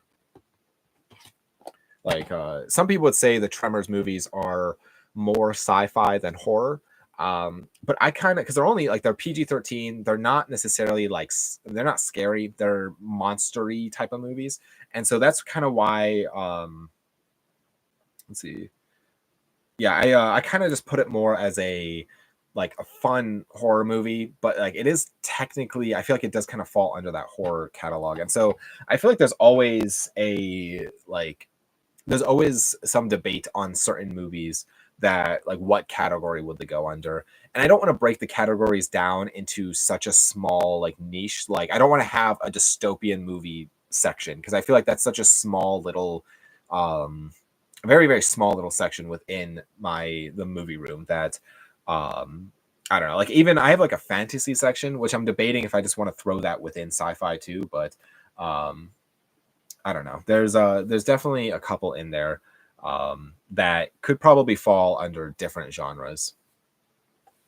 Like some people would say the Tremors movies are more sci-fi than horror. But I kind of because they're only like they're PG-13. They're not necessarily like they're not scary. They're monstery type of movies, and so that's kind of why. Let's see. Yeah, I kind of just put it more as a like a fun horror movie, but like it is technically I feel like it does kind of fall under that horror catalog, and so I feel like there's always some debate on certain movies that like what category would they go under, and I don't want to break the categories down into such a small like niche. Like I don't want to have a dystopian movie section, because I feel like that's such a small little, very very small little section within the movie room that I don't know. Like, even I have like a fantasy section, which I'm debating if I just want to throw that within sci-fi too, but um I don't know. There's definitely a couple in there that could probably fall under different genres.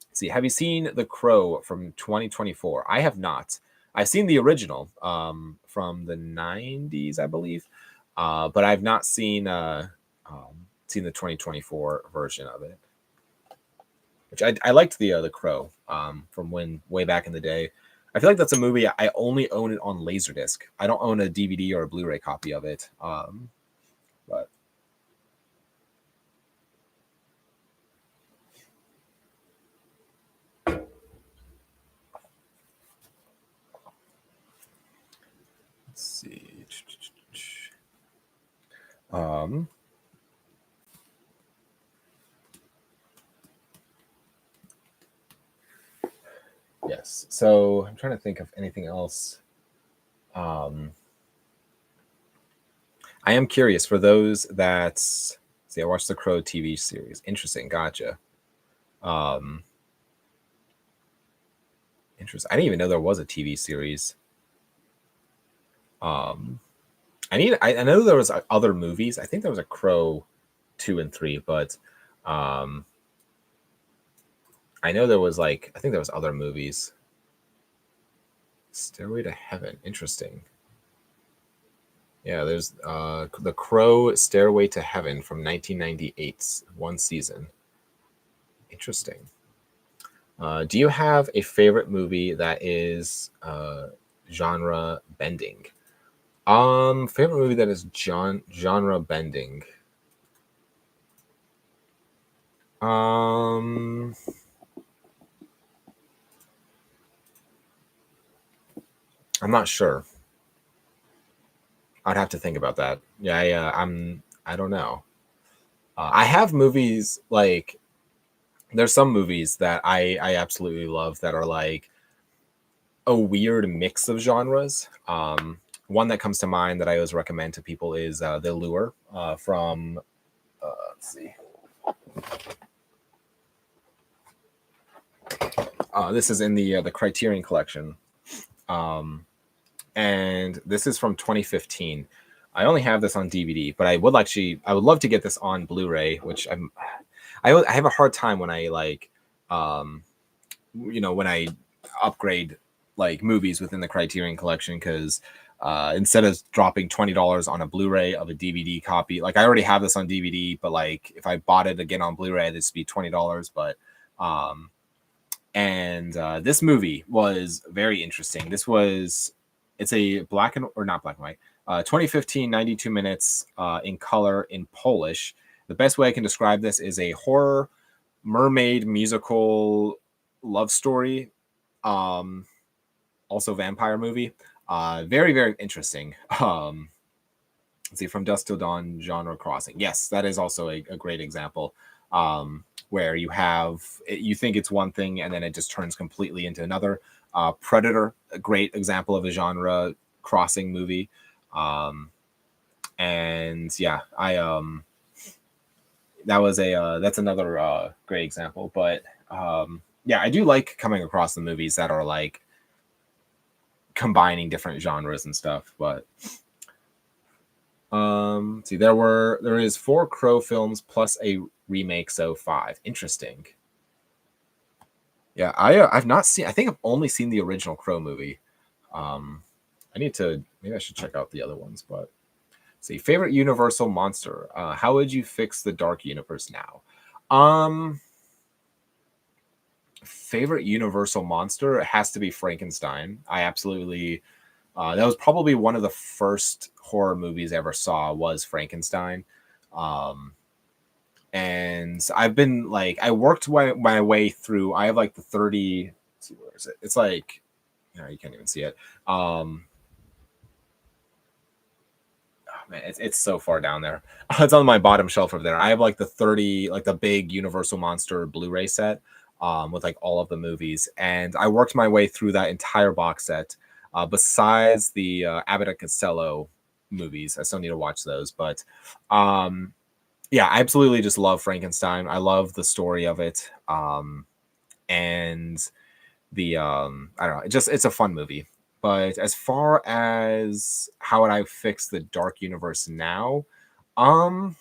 Let's see, have you seen The Crow from 2024? I have not. I've seen the original from the 90s, I believe, but I've not seen the 2024 version of it. Which I liked the Crow from way back in the day. I feel like that's a movie I only own it on Laserdisc. I don't own a DVD or a Blu-ray copy of it. But let's see. Yes. So I'm trying to think of anything else. I am curious for those that see. I watched the Crow TV series. Interesting. Gotcha. Interesting. I didn't even know there was a TV series. I know there was other movies. I think there was a Crow 2 and 3, but I know there was I think there was other movies. Stairway to Heaven. Interesting. Yeah, there's The Crow Stairway to Heaven from 1998, one season. Interesting. Do you have a favorite movie that is genre bending? Favorite movie that is genre bending. I'm not sure. I'd have to think about that. Yeah, I don't know. I have movies like there's some movies that I absolutely love that are like a weird mix of genres. One that comes to mind that I always recommend to people is The Lure from let's see. This is in the Criterion Collection. And this is from 2015. I only have this on DVD, but I would love to get this on Blu-ray, which I have a hard time when I when I upgrade like movies within the Criterion Collection, because instead of dropping $20 on a Blu-ray of a DVD copy, like I already have this on DVD, but like if I bought it again on Blu-ray, this would be $20. But this movie was very interesting. It's a not black and white. 2015, 92 minutes in color in Polish. The best way I can describe this is a horror mermaid musical love story. Also vampire movie. Very, very interesting. Let's see, From Dusk Till Dawn, genre crossing. Yes, that is also a great example. Where you think it's one thing and then it just turns completely into another. Predator, a great example of a genre crossing movie. And yeah, that's another great example. But yeah, I do like coming across the movies that are like combining different genres and stuff. But see, there is 4 Crow films plus a remake, so 5. Interesting. Yeah, I've not seen. I think I've only seen the original Crow movie. Maybe I should check out the other ones. But see, favorite Universal monster. How would you fix the Dark Universe now? Favorite Universal monster, it has to be Frankenstein. I absolutely. That was probably one of the first horror movies I ever saw was Frankenstein. And I've been I worked my way through. I have like the 30. Let's see, where is it? It's like, you can't even see it. Oh man, it's so far down there. It's on my bottom shelf over there. I have like the 30, like the big Universal Monster Blu-ray set, with like all of the movies, and I worked my way through that entire box set. besides the Abbott and Costello movies. I still need to watch those, but um, yeah, I absolutely just love Frankenstein. I love the story of it, and the I don't know, it's a fun movie. But as far as how would I fix the Dark Universe now, um,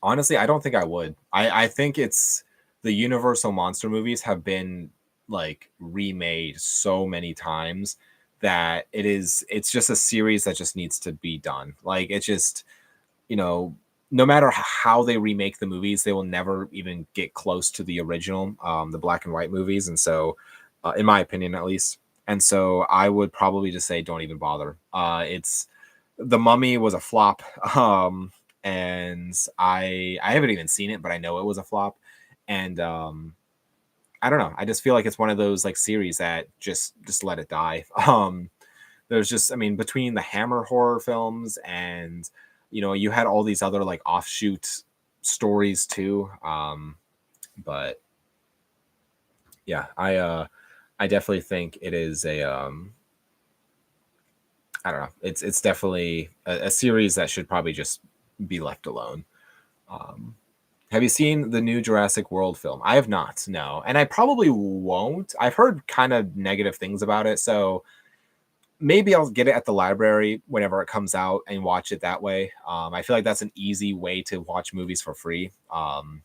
honestly, I don't think I would. I think it's the Universal monster movies have been like remade so many times that it's just a series that just needs to be done. Like it's just, you know, no matter how they remake the movies, they will never even get close to the original, the black and white movies. And so, in my opinion, at least. And so, I would probably just say don't even bother. It's The Mummy was a flop, and I haven't even seen it, but I know it was a flop. And I don't know. I just feel like it's one of those like series that just let it die. There's just, I mean, between the Hammer horror films and, you had all these other like offshoot stories too. But yeah, I definitely think it is I don't know. It's definitely a series that should probably just be left alone. Um, have you seen the new Jurassic World film? I have not, no, and I probably won't. I've heard kind of negative things about it, so maybe I'll get it at the library whenever it comes out and watch it that way. I feel like that's an easy way to watch movies for free, and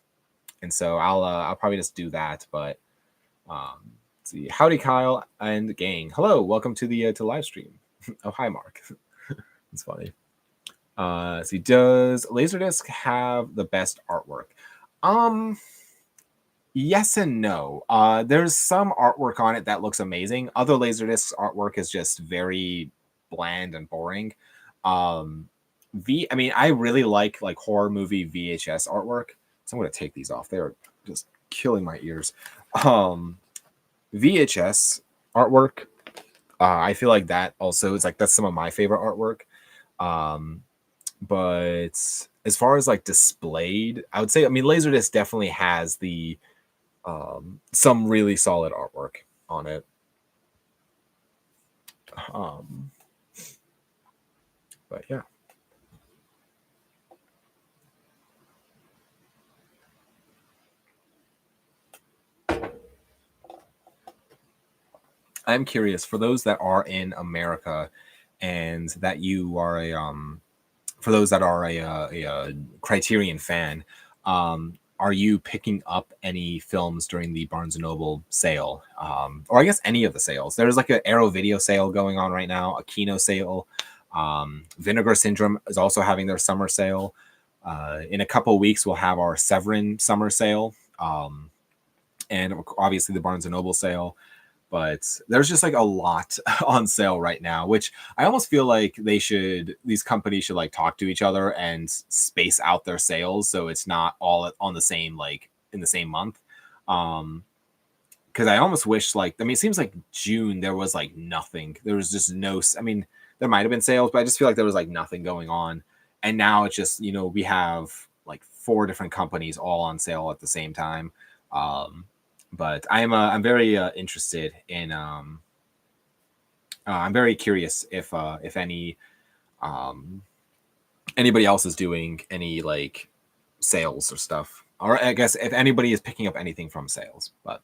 so I'll probably just do that. But let's see, howdy Kyle and gang, hello, welcome to the to live stream. Oh hi Mark, it's funny. See, does Laserdisc have the best artwork? Um, yes and no. There's some artwork on it that looks amazing. Other Laserdisc artwork is just very bland and boring. Um, I mean, I really like horror movie VHS artwork. So I'm gonna take these off. They're just killing my ears. Um, VHS artwork. I feel like that also is like that's some of my favorite artwork. Um, but as far as like displayed, I would say, I mean, Laserdisc definitely has the some really solid artwork on it. Um, but yeah. I'm curious for those that are in America and that you are for those that are a Criterion fan, are you picking up any films during the Barnes and Noble sale, or I guess any of the sales? There's like an Arrow Video sale going on right now, a Kino sale. Vinegar Syndrome is also having their summer sale. In a couple of weeks, we'll have our Severin summer sale, and obviously the Barnes and Noble sale. But there's just like a lot on sale right now, which I almost feel like these companies should like talk to each other and space out their sales so it's not all on the same, like in the same month. Because I almost wish, like, I mean, it seems like June there was like nothing. There was just no, I mean, there might have been sales, but I just feel like there was like nothing going on. And now it's just, we have like four different companies all on sale at the same time. Um, but I'm very interested in I'm very curious if anybody else is doing any like sales or stuff, or I guess if anybody is picking up anything from sales. But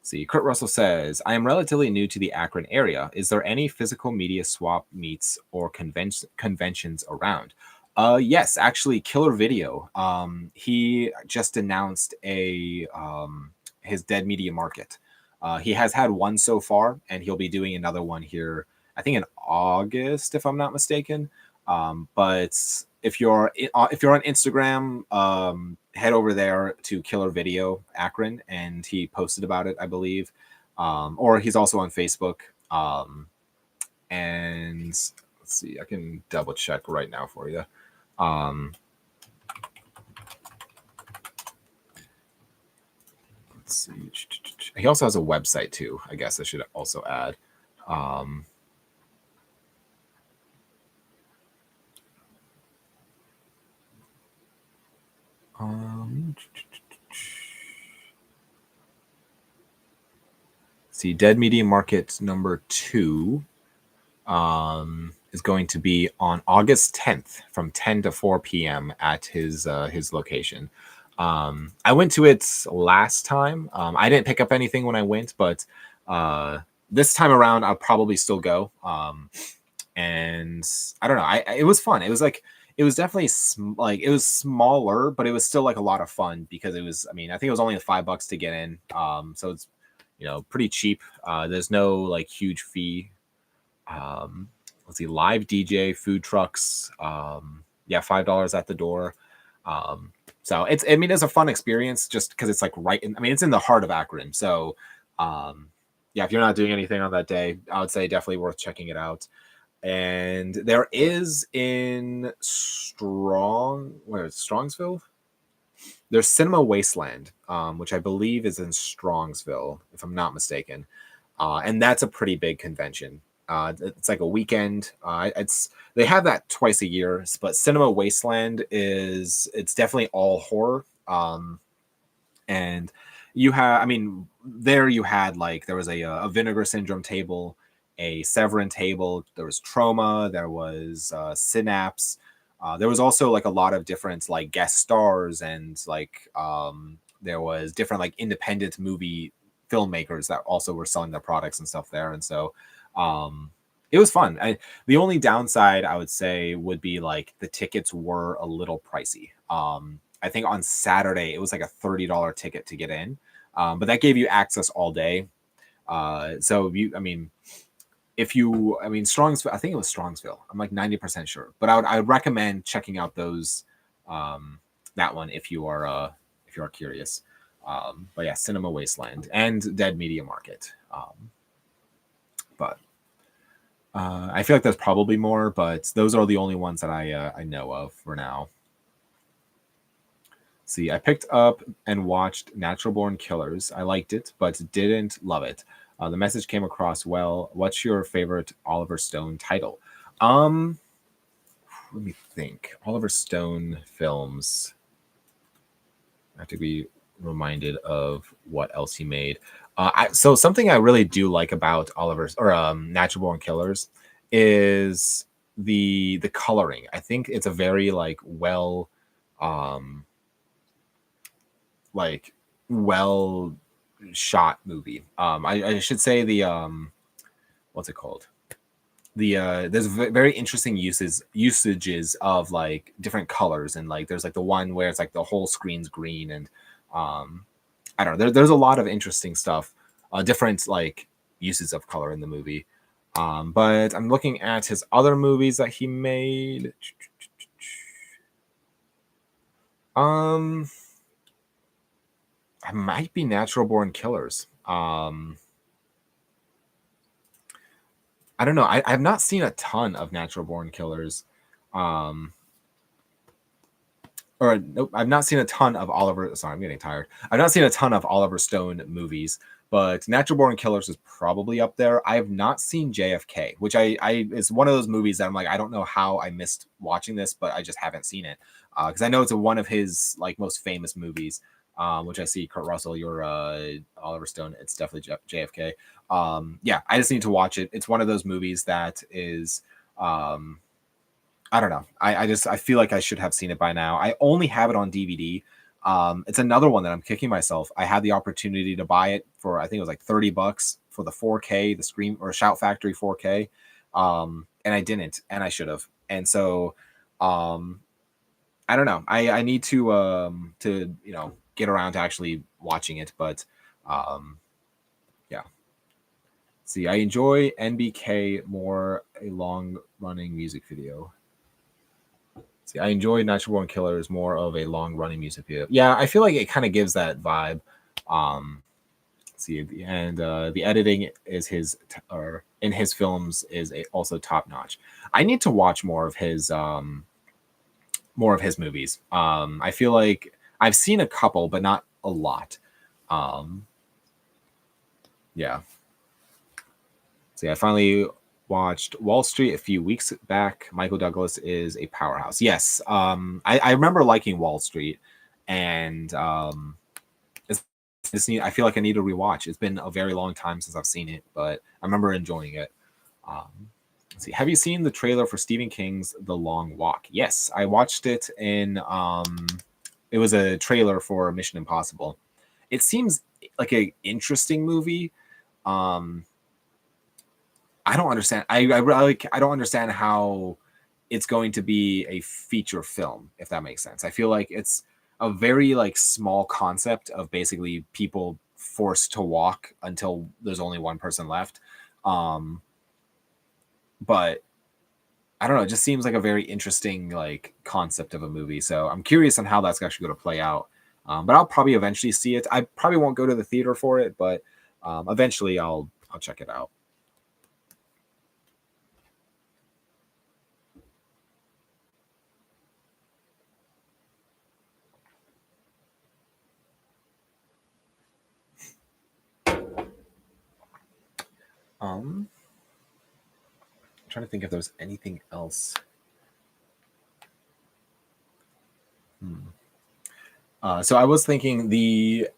see, Kurt Russell says, I am relatively new to the Akron area. Is there any physical media swap meets or conventions around? Yes, actually, Killer Video. He just announced his Dead Media Market. He has had one so far, and he'll be doing another one here, I think in August, if I'm not mistaken. But if you're on Instagram, head over there to Killer Video Akron, and he posted about it, I believe. Or he's also on Facebook. And let's see, I can double check right now for you. Let's see. He also has a website too. I guess I should also add. Um, see, Dead Media Market number 2 is going to be on August 10th from 10 to 4 p.m. at his location. I went to it last time. I didn't pick up anything when I went, but this time around I'll probably still go. And I don't know. It was fun. It was like it was definitely like it was smaller, but it was still like a lot of fun because it was. I mean, I think it was only $5 to get in. So it's pretty cheap. There's no like huge fee. Let's see, live DJ, food trucks. Yeah, $5 at the door. So it's it's a fun experience just because it's like right in. I mean, it's in the heart of Akron. So yeah, if you're not doing anything on that day, I would say definitely worth checking it out. And there is in Strongsville? There's Cinema Wasteland, which I believe is in Strongsville, if I'm not mistaken. And that's a pretty big convention. It's like a weekend. They have that twice a year, but Cinema Wasteland it's definitely all horror. And you have, there you had like there was a Vinegar Syndrome table, a Severin table, there was Trauma, there was Synapse. There was also like a lot of different like guest stars and like there was different like independent movie filmmakers that also were selling their products and stuff there. And so it was fun. The only downside I would say would be like the tickets were a little pricey. I think on Saturday it was like a $30 ticket to get in, but that gave you access all day. So Strongsville, I think it was Strongsville. I'm like 90% sure, but I would recommend checking out those, that one if you are curious. But yeah, Cinema Wasteland and Dead Media Market. But I feel like there's probably more, but those are the only ones that I know of for now. See, I picked up and watched Natural Born Killers. I liked it, but didn't love it. The message came across well. What's your favorite Oliver Stone title? Let me think. Oliver Stone films. I have to be reminded of what else he made. So something I really do like about Natural Born Killers is the coloring. I think it's a very like well shot movie. I should say the what's it called? There's very interesting usages of like different colors, and like there's like the one where it's like the whole screen's green, and I don't know. There's a lot of interesting stuff, different like uses of color in the movie. But I'm looking at his other movies that he made. It might be Natural Born Killers. I don't know. I've not seen a ton of Natural Born Killers. Nope, I've not seen a ton of Oliver. Sorry, I'm getting tired. I've not seen a ton of Oliver Stone movies, but Natural Born Killers is probably up there. I have not seen JFK, which I is one of those movies that I'm like, I don't know how I missed watching this, but I just haven't seen it because I know it's one of his like most famous movies. Which I see Kurt Russell, you're Oliver Stone. It's definitely JFK. Yeah, I just need to watch it. It's one of those movies that is, I don't know. I feel like I should have seen it by now. I only have it on DVD. It's another one that I'm kicking myself. I had the opportunity to buy it for, I think it was like $30 for the 4K, the Scream or Shout Factory 4K. And I didn't, and I should have. And so, I don't know. I need to get around to actually watching it, but yeah. See, I enjoy NBK more, a long running music video. See, I enjoy Natural Born Killers more of a long running music video. Yeah, I feel like it kind of gives that vibe. See, and the editing is in his films is also top notch. I need to watch more of his movies. I feel like I've seen a couple, but not a lot. Yeah. See, I finally watched Wall Street a few weeks back. Michael Douglas is a powerhouse. Yes. I remember liking Wall Street, and I feel like I need to rewatch. It's been a very long time since I've seen it, but I remember enjoying it. Let's see. Have you seen the trailer for Stephen King's The Long Walk? Yes, I watched it in. It was a trailer for Mission Impossible. It seems like an interesting movie. I don't understand. I don't understand how it's going to be a feature film, if that makes sense. I feel like it's a very like small concept of basically people forced to walk until there's only one person left. But I don't know, it just seems like a very interesting like concept of a movie. So I'm curious on how that's actually going to play out. But I'll probably eventually see it. I probably won't go to the theater for it, but eventually I'll check it out. I'm trying to think if there's anything else. So I was thinking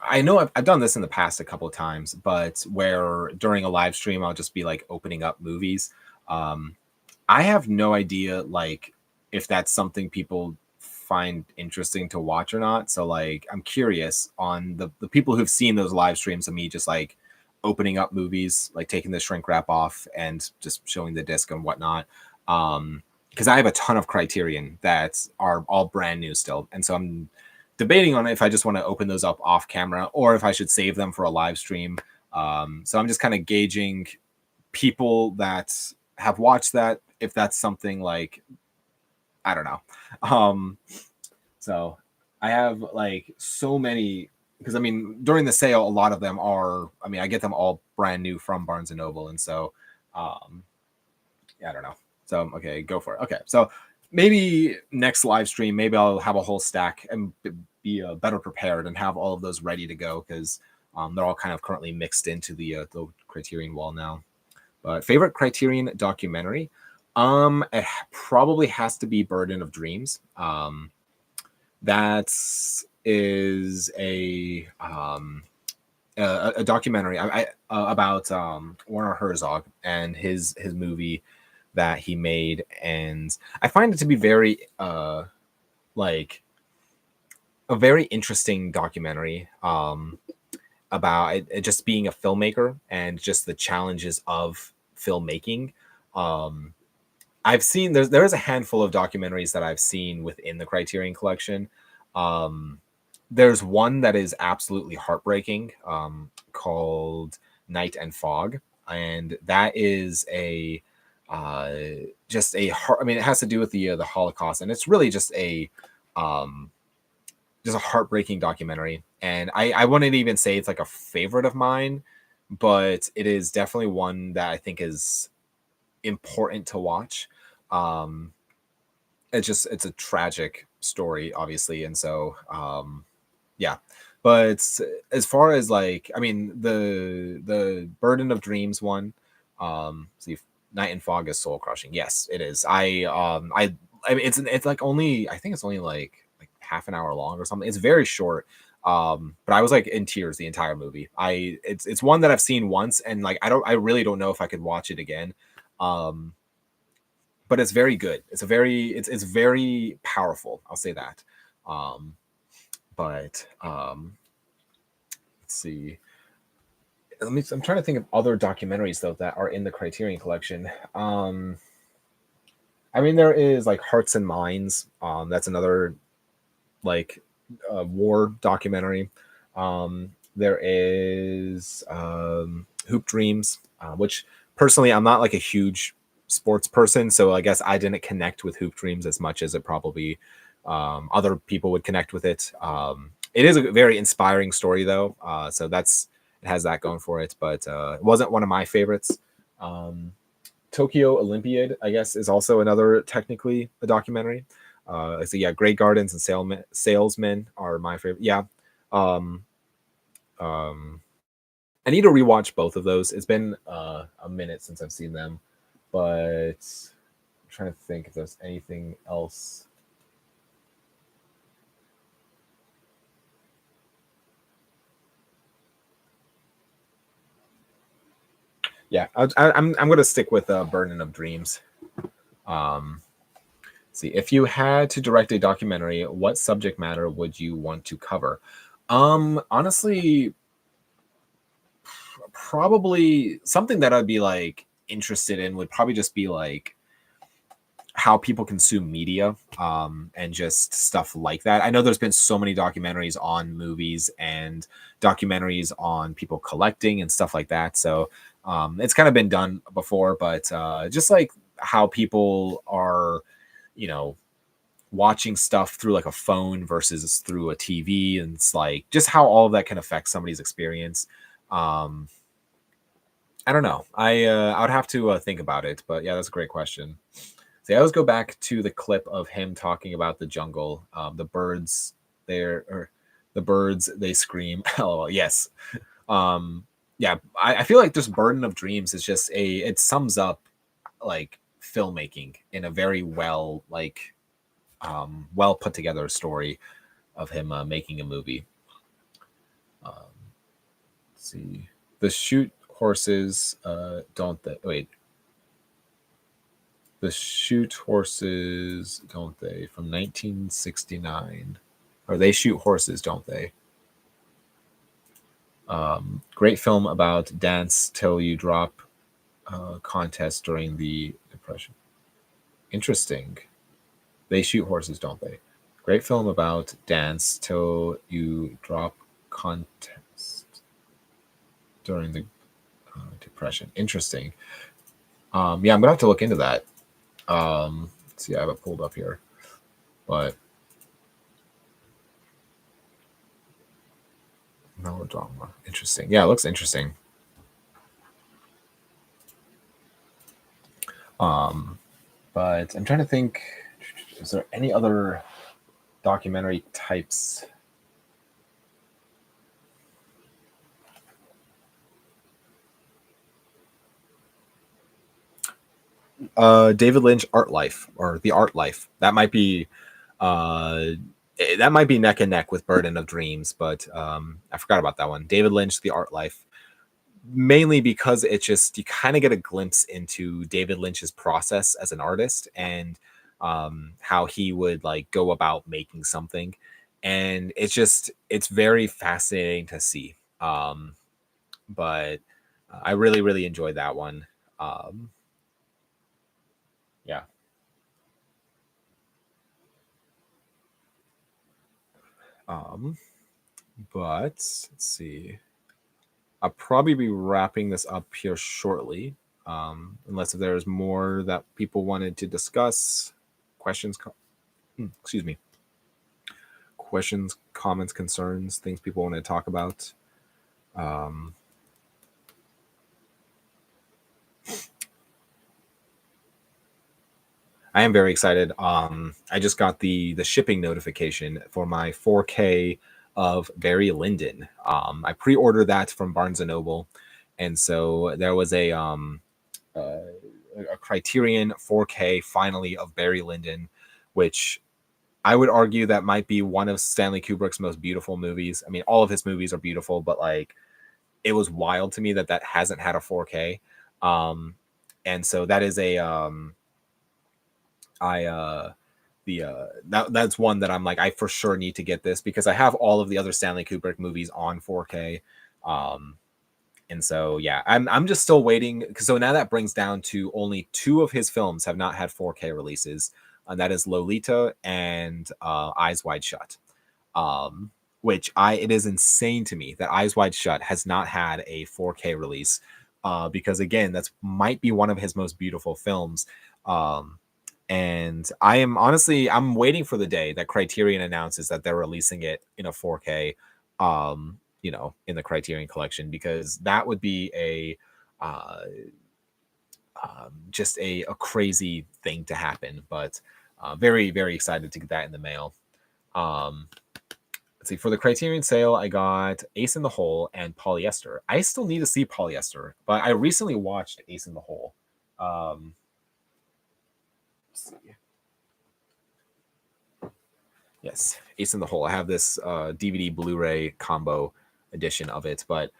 I know I've done this in the past a couple of times, but where during a live stream I'll just be like opening up movies. I have no idea like if that's something people find interesting to watch or not. So like I'm curious on the people who've seen those live streams of me just like opening up movies, like taking the shrink wrap off and just showing the disc and whatnot. Because I have a ton of Criterion that are all brand new still, and so I'm debating on if I just want to open those up off camera or if I should save them for a live stream. So I'm just kind of gauging people that have watched that, if that's something like, I don't know. So I have like so many, because I mean, during the sale, a lot of them are, I mean, I get them all brand new from Barnes and Noble. And so, yeah, I don't know. So, okay, go for it. Okay. So maybe next live stream, maybe I'll have a whole stack and be better prepared and have all of those ready to go because they're all kind of currently mixed into the Criterion wall now. But favorite Criterion documentary, it probably has to be Burden of Dreams. That is a documentary about Werner Herzog and his movie that he made, and I find it to be very like a very interesting documentary about it just being a filmmaker and just the challenges of filmmaking. I've seen there is a handful of documentaries that I've seen within the Criterion Collection. There's one that is absolutely heartbreaking called Night and Fog, and that is a just a I mean, it has to do with the Holocaust, and it's really just a heartbreaking documentary. And I wouldn't even say it's like a favorite of mine, but it is definitely one that I think is important to watch. It's a tragic story, obviously, and so yeah. But as far as like, I mean, the Burden of Dreams one, see, Night and Fog is soul crushing. Yes, it is. I mean, it's like only, I think it's only like half an hour long or something. It's very short. But I was like in tears the entire movie. It's one that I've seen once, and like I really don't know if I could watch it again. But it's very good. It's very powerful. I'll say that. But let's see. I'm trying to think of other documentaries though that are in the Criterion Collection. I mean, there is like Hearts and Minds. That's another like war documentary. There is Hoop Dreams, which personally I'm not like a huge sports person, so I guess I didn't connect with Hoop Dreams as much as it probably other people would connect with it. It is a very inspiring story though, so it has that going for it, but it wasn't one of my favorites. Tokyo Olympiad, I guess, is also another technically a documentary. So yeah, Grey Gardens and Salesmen are my favorite. Yeah. I need to rewatch both of those. It's been a minute since I've seen them, but I'm trying to think if there's anything else. Yeah, I'm gonna stick with Burden of Dreams. Um, see, if you had to direct a documentary, what subject matter would you want to cover? Honestly, probably something that I'd be like interested in would probably just be like how people consume media, and just stuff like that. I know there's been so many documentaries on movies and documentaries on people collecting and stuff like that. So it's kind of been done before, but just like how people are, you know, watching stuff through like a phone versus through a TV, and it's like just how all of that can affect somebody's experience. Um, I don't know. I would have to think about it, but yeah, that's a great question. See, I always go back to the clip of him talking about the jungle, the birds there, or the birds they scream. LOL. Yes. Um, yeah, I feel like this Burden of Dreams is just it sums up like filmmaking in a very well well put together story of him making a movie. Um, let's see, the shoot horses don't they wait the shoot horses don't they from 1969, or they shoot horses don't they? Great film about dance till you drop contest during the depression. Interesting. They shoot horses don't they? Great film about dance till you drop contest during the depression. Interesting. Yeah, I'm gonna have to look into that. Let's see, I have it pulled up here, but melodrama. Interesting. Yeah, it looks interesting. But I'm trying to think. Is there any other documentary types? David Lynch Art Life, or The Art Life. Uh that might be neck and neck with Burden of Dreams, but I forgot about that one. David Lynch, The Art Life, mainly because it just you kind of get a glimpse into David Lynch's process as an artist, and how he would like go about making something, and it's very fascinating to see. But I really enjoyed that one. Um, yeah. Um, but let's see. I'll probably be wrapping this up here shortly, unless if there's more that people wanted to discuss. Questions, excuse me. Questions, comments, concerns, things people want to talk about. Um, I am very excited. I just got the shipping notification for my 4K of Barry Lyndon. I pre-ordered that from Barnes and Noble, and so there was uh, a Criterion 4K finally of Barry Lyndon, which I would argue that might be one of Stanley Kubrick's most beautiful movies. I mean, all of his movies are beautiful, but like it was wild to me that that hasn't had a 4K. Um, and so that is a I the that's one that I'm like I for sure need to get this because I have all of the other Stanley Kubrick movies on 4K. Um, and so yeah, I'm just still waiting because so now that brings down to only two of his films have not had 4K releases, and that is Lolita and Eyes Wide Shut. Um, which I it is insane to me that Eyes Wide Shut has not had a 4K release, because again that's might be one of his most beautiful films. Um, and I am honestly I'm waiting for the day that Criterion announces that they're releasing it in a 4K, in the Criterion collection, because that would be uh, just a crazy thing to happen. But very excited to get that in the mail. Um, let's see, for the Criterion sale, I got Ace in the Hole and Polyester. I still need to see Polyester, but I recently watched Ace in the Hole. Um, let's see. Yes, Ace in the Hole. I have this DVD Blu-ray combo edition of it, but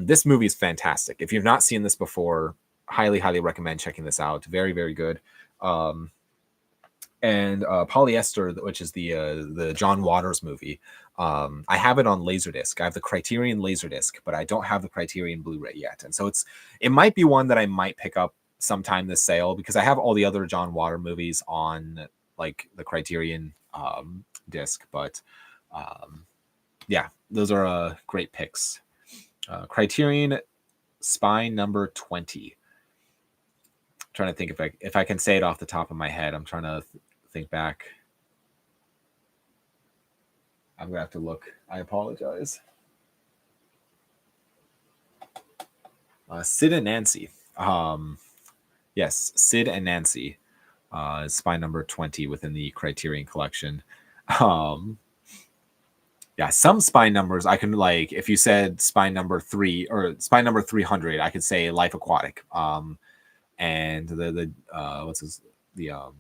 This movie is fantastic. If you've not seen this before, highly recommend checking this out. Very, very good. And Polyester, which is the John Waters movie. I have it on Laserdisc. I have the Criterion Laserdisc, but I don't have the Criterion Blu-ray yet. And so it might be one that I might pick up sometime this sale, because I have all the other John Waters movies on like the Criterion disc. But yeah, those are great picks. Criterion Spine number 20. I'm trying to think if I can say it off the top of my head. I'm trying to think back. I'm gonna have to look. I apologize. Sid and Nancy. Yes, Sid and Nancy. Spine number 20 within the Criterion collection. Yeah, some spine numbers I can, like, if you said spine number 3 or spine number 300, I could say Life Aquatic. And the what's his name?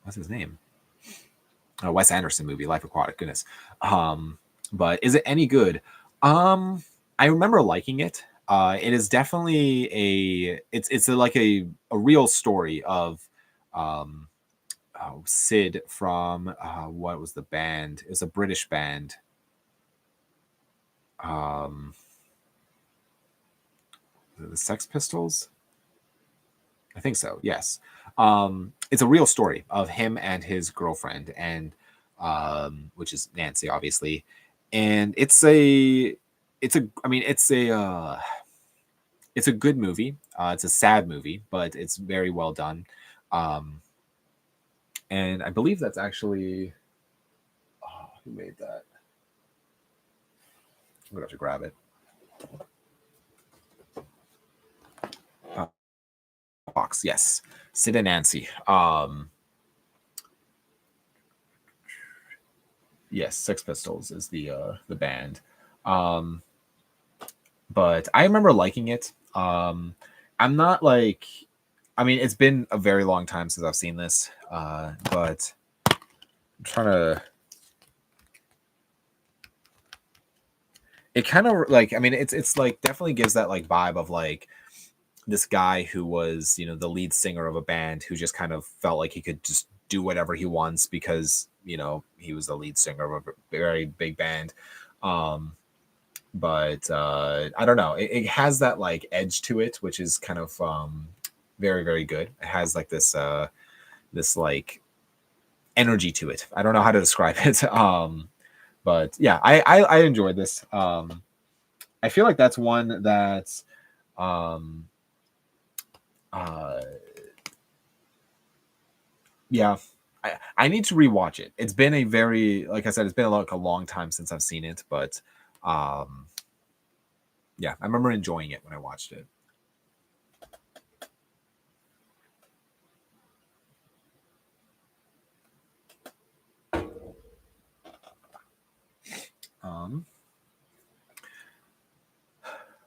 What's his name? Wes Anderson movie, Life Aquatic. Goodness. But is it any good? I remember liking it. It is definitely it's like a real story of Sid from what was the band? It was a British band. The Sex Pistols? I think so. Yes. It's a real story of him and his girlfriend, and which is Nancy, obviously. And it's a good movie. It's a sad movie, but it's very well done. And I believe that's actually who made that? I'm gonna have to grab it. Box, yes. Sid and Nancy. Yes, Sex Pistols is the band. But I remember liking it. I'm not like, I mean, it's been a very long time since I've seen this, but I'm trying to. It kind of like, I mean, it's like definitely gives that like vibe of like this guy who was, you know, the lead singer of a band who just kind of felt like he could just do whatever he wants because, you know, he was the lead singer of a very big band. But I don't know. It has that like edge to it, which is kind of very, very good. It has like this like energy to it. I don't know how to describe it. But yeah, I enjoyed this. I feel like that's one that's yeah, I need to rewatch it. It's been a very, like I said, it's been like a long time since I've seen it, but yeah, I remember enjoying it when I watched it.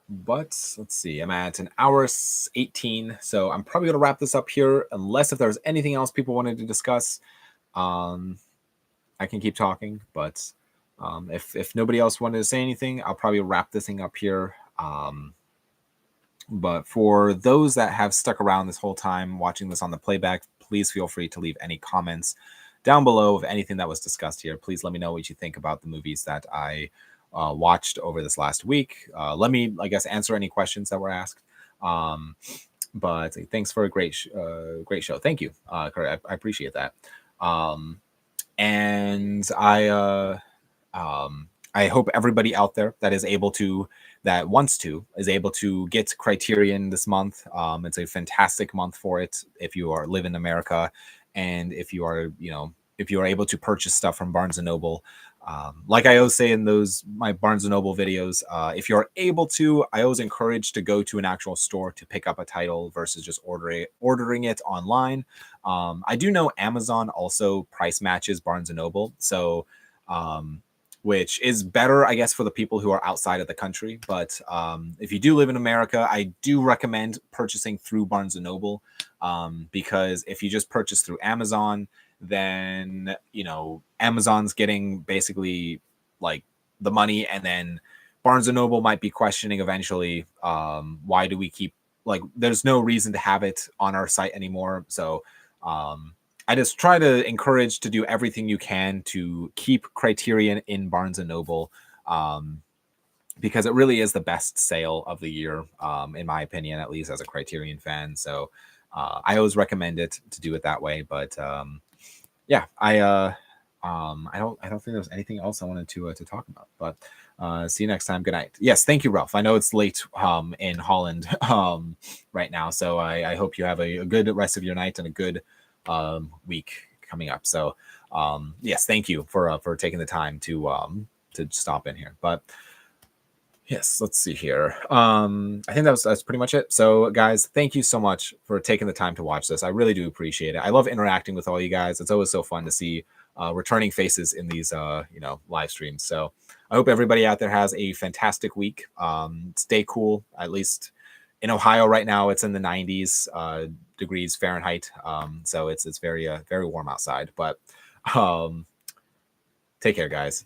But let's see, I'm at an hour 18, so I'm probably gonna wrap this up here, unless if there's anything else people wanted to discuss. I can keep talking, but if nobody else wanted to say anything, I'll probably wrap this thing up here. But for those that have stuck around this whole time watching this on the playback, please feel free to leave any comments down below of anything that was discussed here. Please let me know what you think about the movies that I watched over this last week. Let me, I guess, answer any questions that were asked. But thanks for a great show. Thank you, Kurt. I appreciate that. And I hope everybody out there that is able to, that wants to, is able to get Criterion this month. It's a fantastic month for it if you live in America, and if you are, you know, if you are able to purchase stuff from Barnes and Noble. Like I always say in my Barnes and Noble videos, if you're able to, I always encourage to go to an actual store to pick up a title versus just ordering it online. I do know Amazon also price matches Barnes and Noble, so which is better, I guess, for the people who are outside of the country. But if you do live in America, I do recommend purchasing through Barnes and Noble, because if you just purchase through Amazon, then Amazon's getting basically like the money, and then Barnes and Noble might be questioning eventually, why do we keep, like, there's no reason to have it on our site anymore. So I just try to encourage to do everything you can to keep Criterion in Barnes and Noble, because it really is the best sale of the year, in my opinion, at least as a Criterion fan. So I always recommend it to do it that way. But yeah, I don't think there's anything else I wanted to talk about. But see you next time. Good night. Yes, thank you, Ralph. I know it's late in Holland right now, so I hope you have a good rest of your night and a good week coming up. So yes, thank you for taking the time to stop in here. But yes, let's see here. I think that's pretty much it. So guys, thank you so much for taking the time to watch this. I really do appreciate it. I love interacting with all you guys. It's always so fun to see returning faces in these live streams. So I hope everybody out there has a fantastic week. Stay cool. At least in Ohio right now, it's in the 90s degrees Fahrenheit. So it's very very warm outside. But take care, guys.